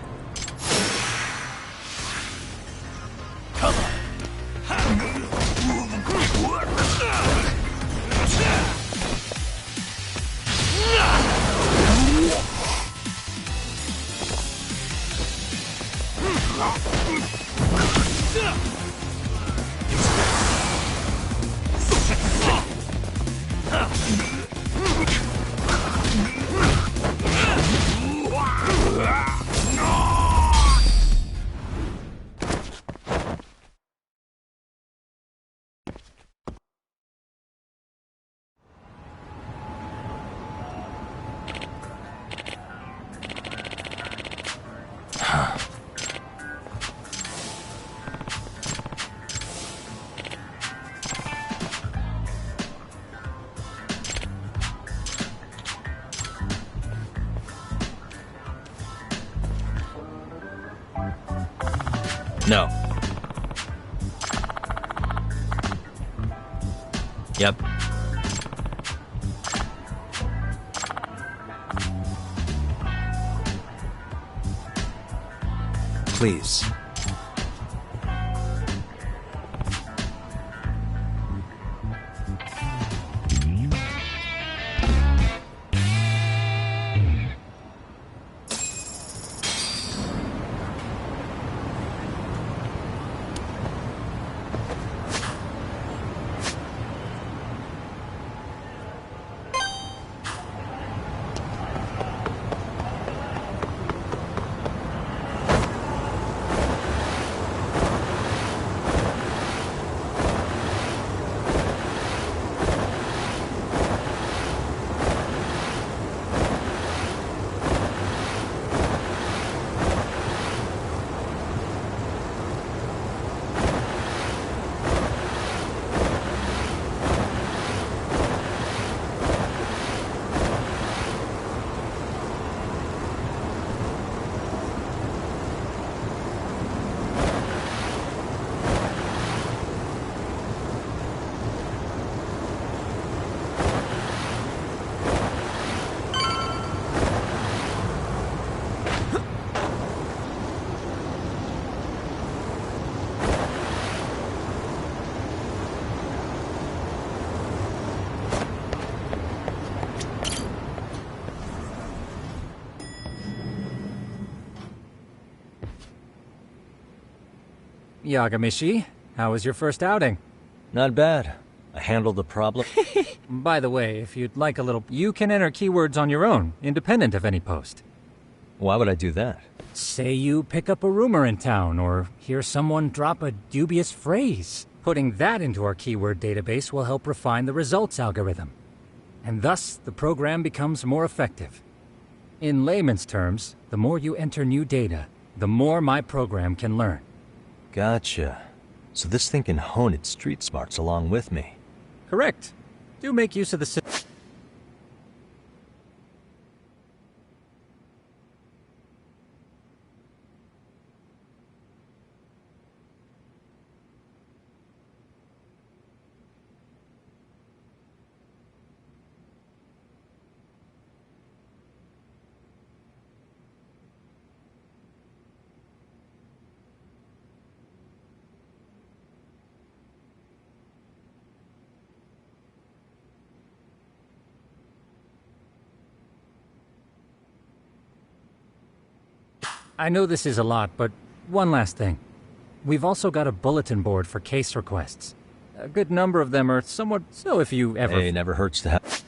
No. Yep. Please. Yagamishi, how was your first outing? Not bad. I handled the problem. By the way, if you'd like a little... You can enter keywords on your own, independent of any post. Why would I do that? Say you pick up a rumor in town, or hear someone drop a dubious phrase. Putting that into our keyword database will help refine the results algorithm. And thus, the program becomes more effective. In layman's terms, the more you enter new data, the more my program can learn. Gotcha. So this thing can hone its street smarts along with me. Correct. Do make use of the system. I know this is a lot, but one last thing. We've also got a bulletin board for case requests. A good number of them are somewhat... So if you ever... Hey, never hurts to have...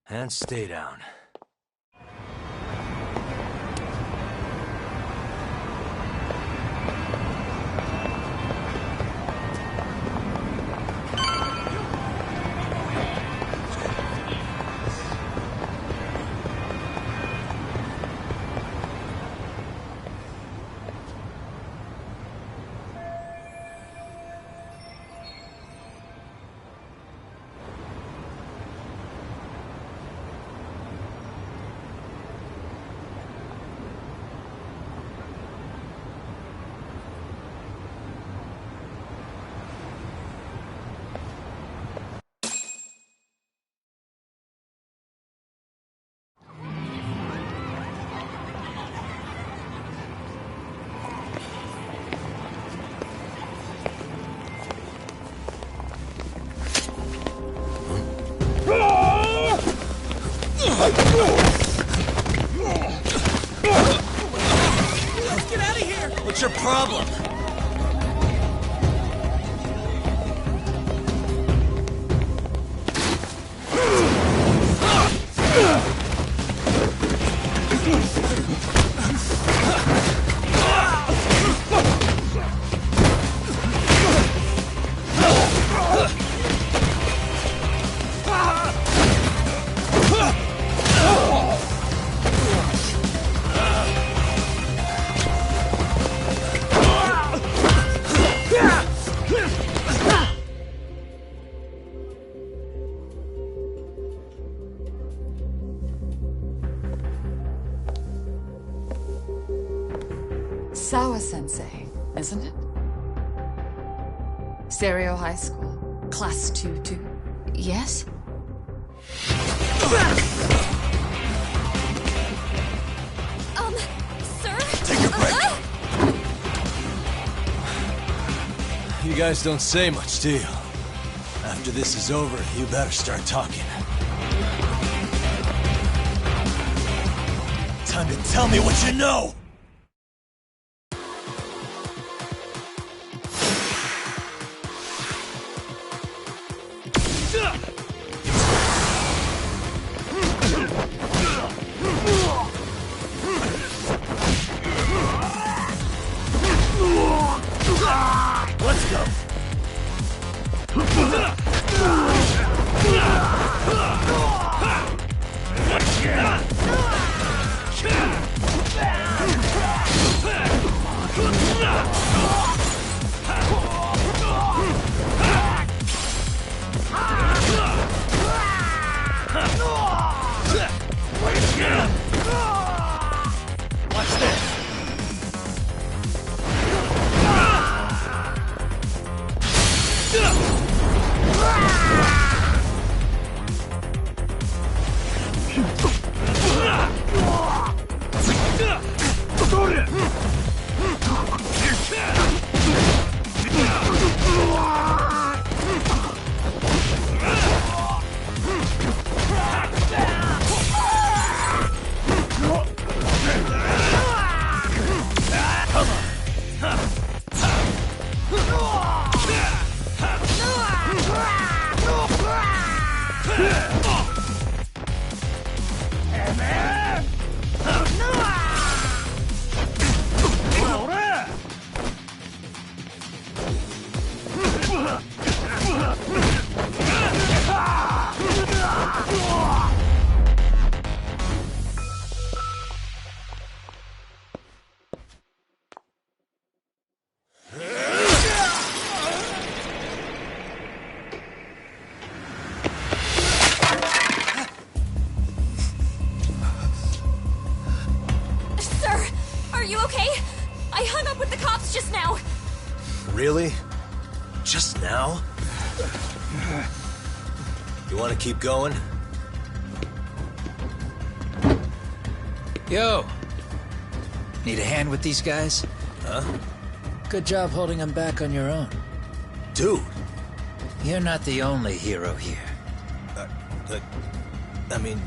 And stay down. Let's get out of here! What's your problem? Sawa-sensei, isn't it? Stereo High School, Class 2-2. Yes? Sir? Take a break! You guys don't say much, do you? After this is over, you better start talking. Time to tell me what you know! Let's go! Watch this! Really? Just now? You want to keep going? Yo! Need a hand with these guys? Huh? Good job holding him back on your own. Dude! You're not the only hero here. I mean,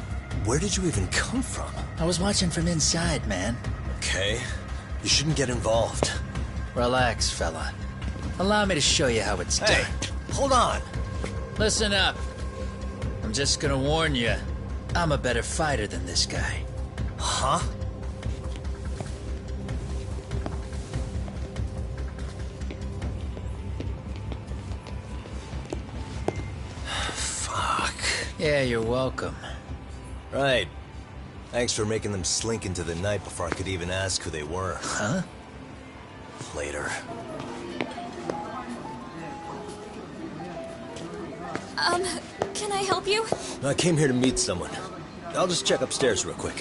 where did you even come from? I was watching from inside, man. Okay. You shouldn't get involved. Relax, fella. Allow me to show you how it's done. Hold on. Listen up. I'm just gonna warn you. I'm a better fighter than this guy. Huh? Fuck. Yeah, you're welcome. Right. Thanks for making them slink into the night before I could even ask who they were. Huh? Later. Can I help you? I came here to meet someone. I'll just check upstairs real quick.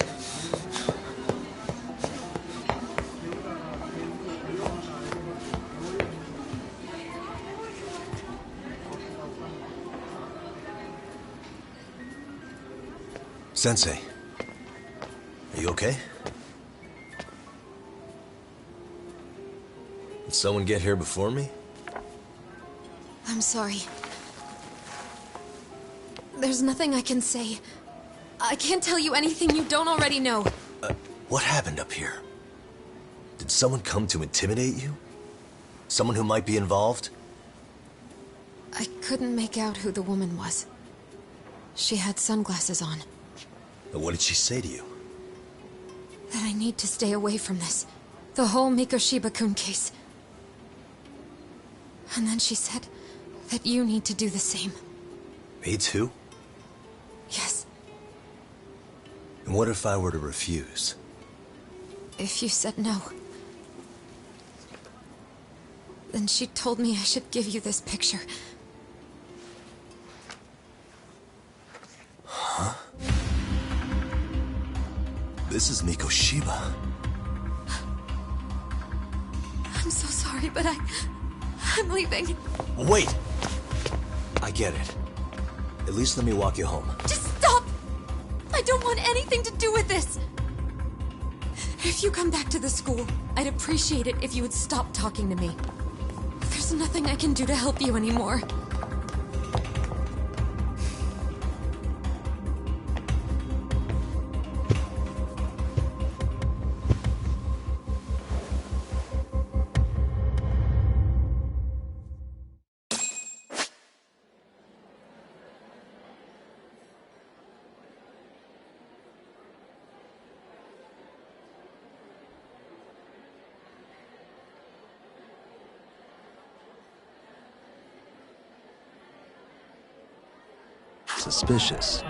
Sensei, are you okay? Did someone get here before me? I'm sorry. There's nothing I can say. I can't tell you anything you don't already know. What happened up here? Did someone come to intimidate you? Someone who might be involved? I couldn't make out who the woman was. She had sunglasses on. What did she say to you? That I need to stay away from this. The whole Mikoshiba-kun case. And then she said that you need to do the same. Me too? Yes. And what if I were to refuse? If you said no. Then she told me I should give you this picture. Huh? This is Mikoshiba. I'm so sorry, but I'm leaving. Wait! I get it. At least let me walk you home. Just stop! I don't want anything to do with this! If you come back to the school, I'd appreciate it if you would stop talking to me. There's nothing I can do to help you anymore. Suspicious.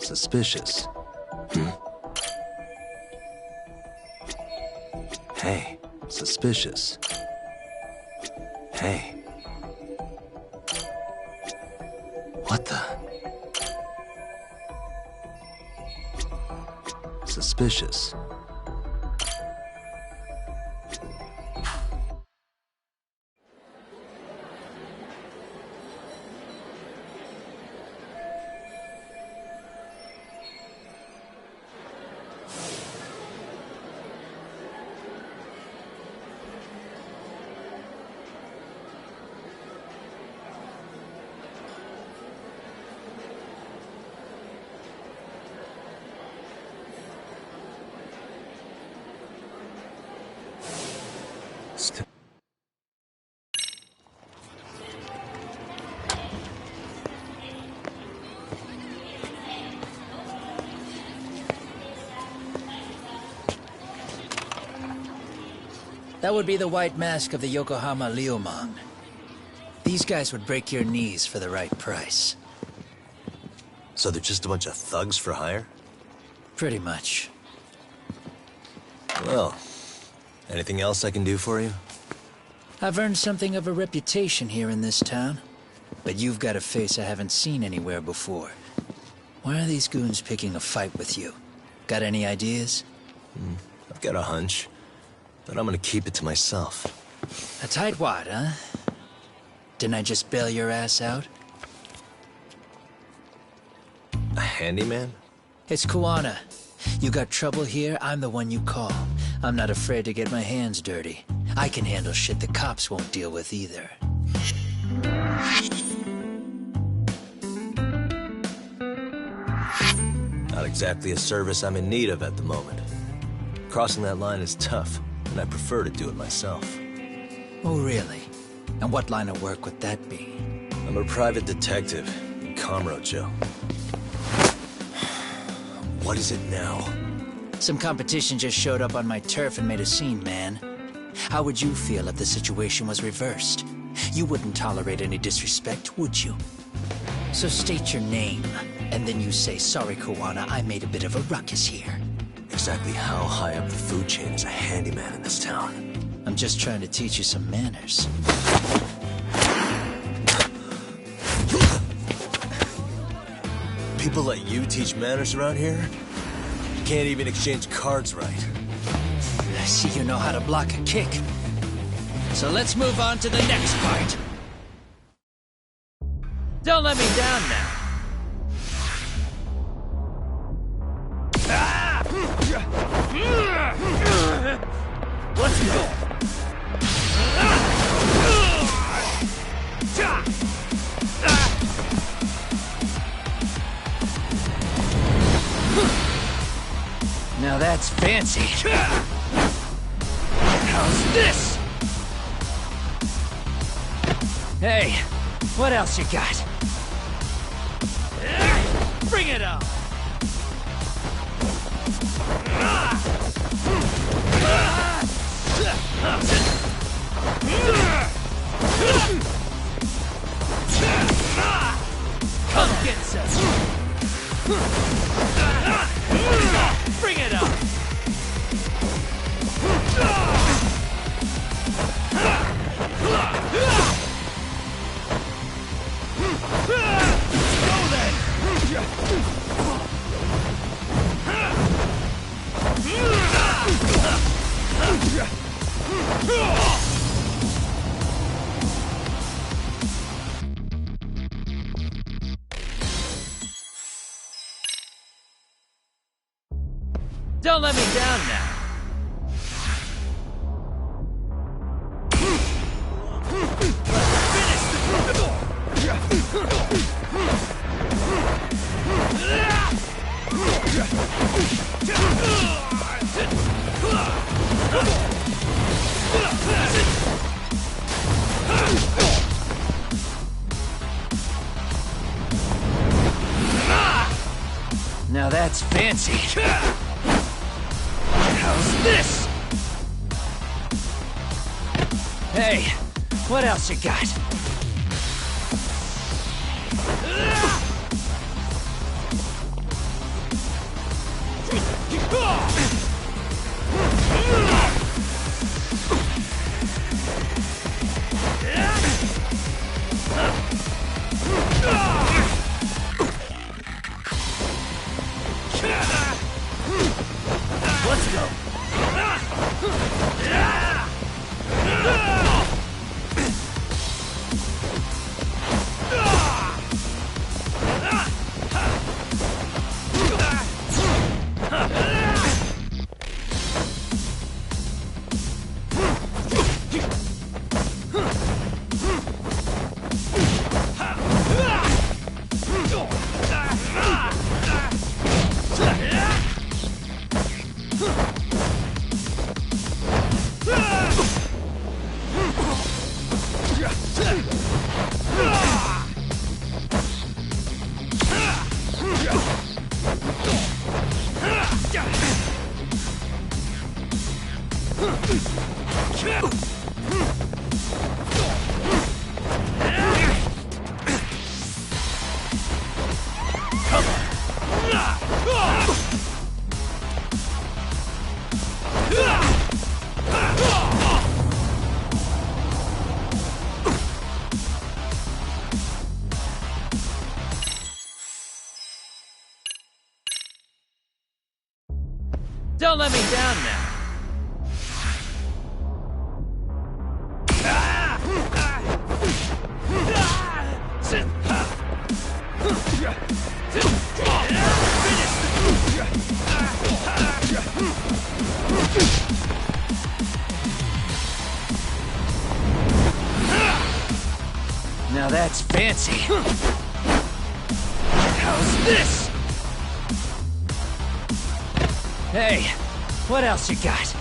Suspicious. Hey, suspicious. Hey. What the? Suspicious. That would be the white mask of the Yokohama Liumang. These guys would break your knees for the right price. So they're just a bunch of thugs for hire? Pretty much. Well, anything else I can do for you? I've earned something of a reputation here in this town. But you've got a face I haven't seen anywhere before. Why are these goons picking a fight with you? Got any ideas? I've got a hunch, but I'm gonna keep it to myself. A tightwad, huh? Didn't I just bail your ass out? A handyman? It's Kuwana. You got trouble here, I'm the one you call. I'm not afraid to get my hands dirty. I can handle shit the cops won't deal with either. Not exactly a service I'm in need of at the moment. Crossing that line is tough, and I prefer to do it myself. Oh, really? And what line of work would that be? I'm a private detective in Kamurocho. What is it now? Some competition just showed up on my turf and made a scene, man. How would you feel if the situation was reversed? You wouldn't tolerate any disrespect, would you? So state your name, and then you say, "Sorry, Kuwana, I made a bit of a ruckus here." Exactly how high up the food chain is a handyman in this town? I'm just trying to teach you some manners. People let you teach manners around here? You can't even exchange cards right. I see you know how to block a kick. So let's move on to the next part. Don't let me down now. Let's go. Now that's fancy. How's this? Hey, what else you got? Bring it on! Come get some! Bring it on! Go then! Don't let me down now. Now that's fancy. How's this? Hey, what else you got? Let's go. Don't let me down now. Now that's fancy. How's this? Hey, what else you got?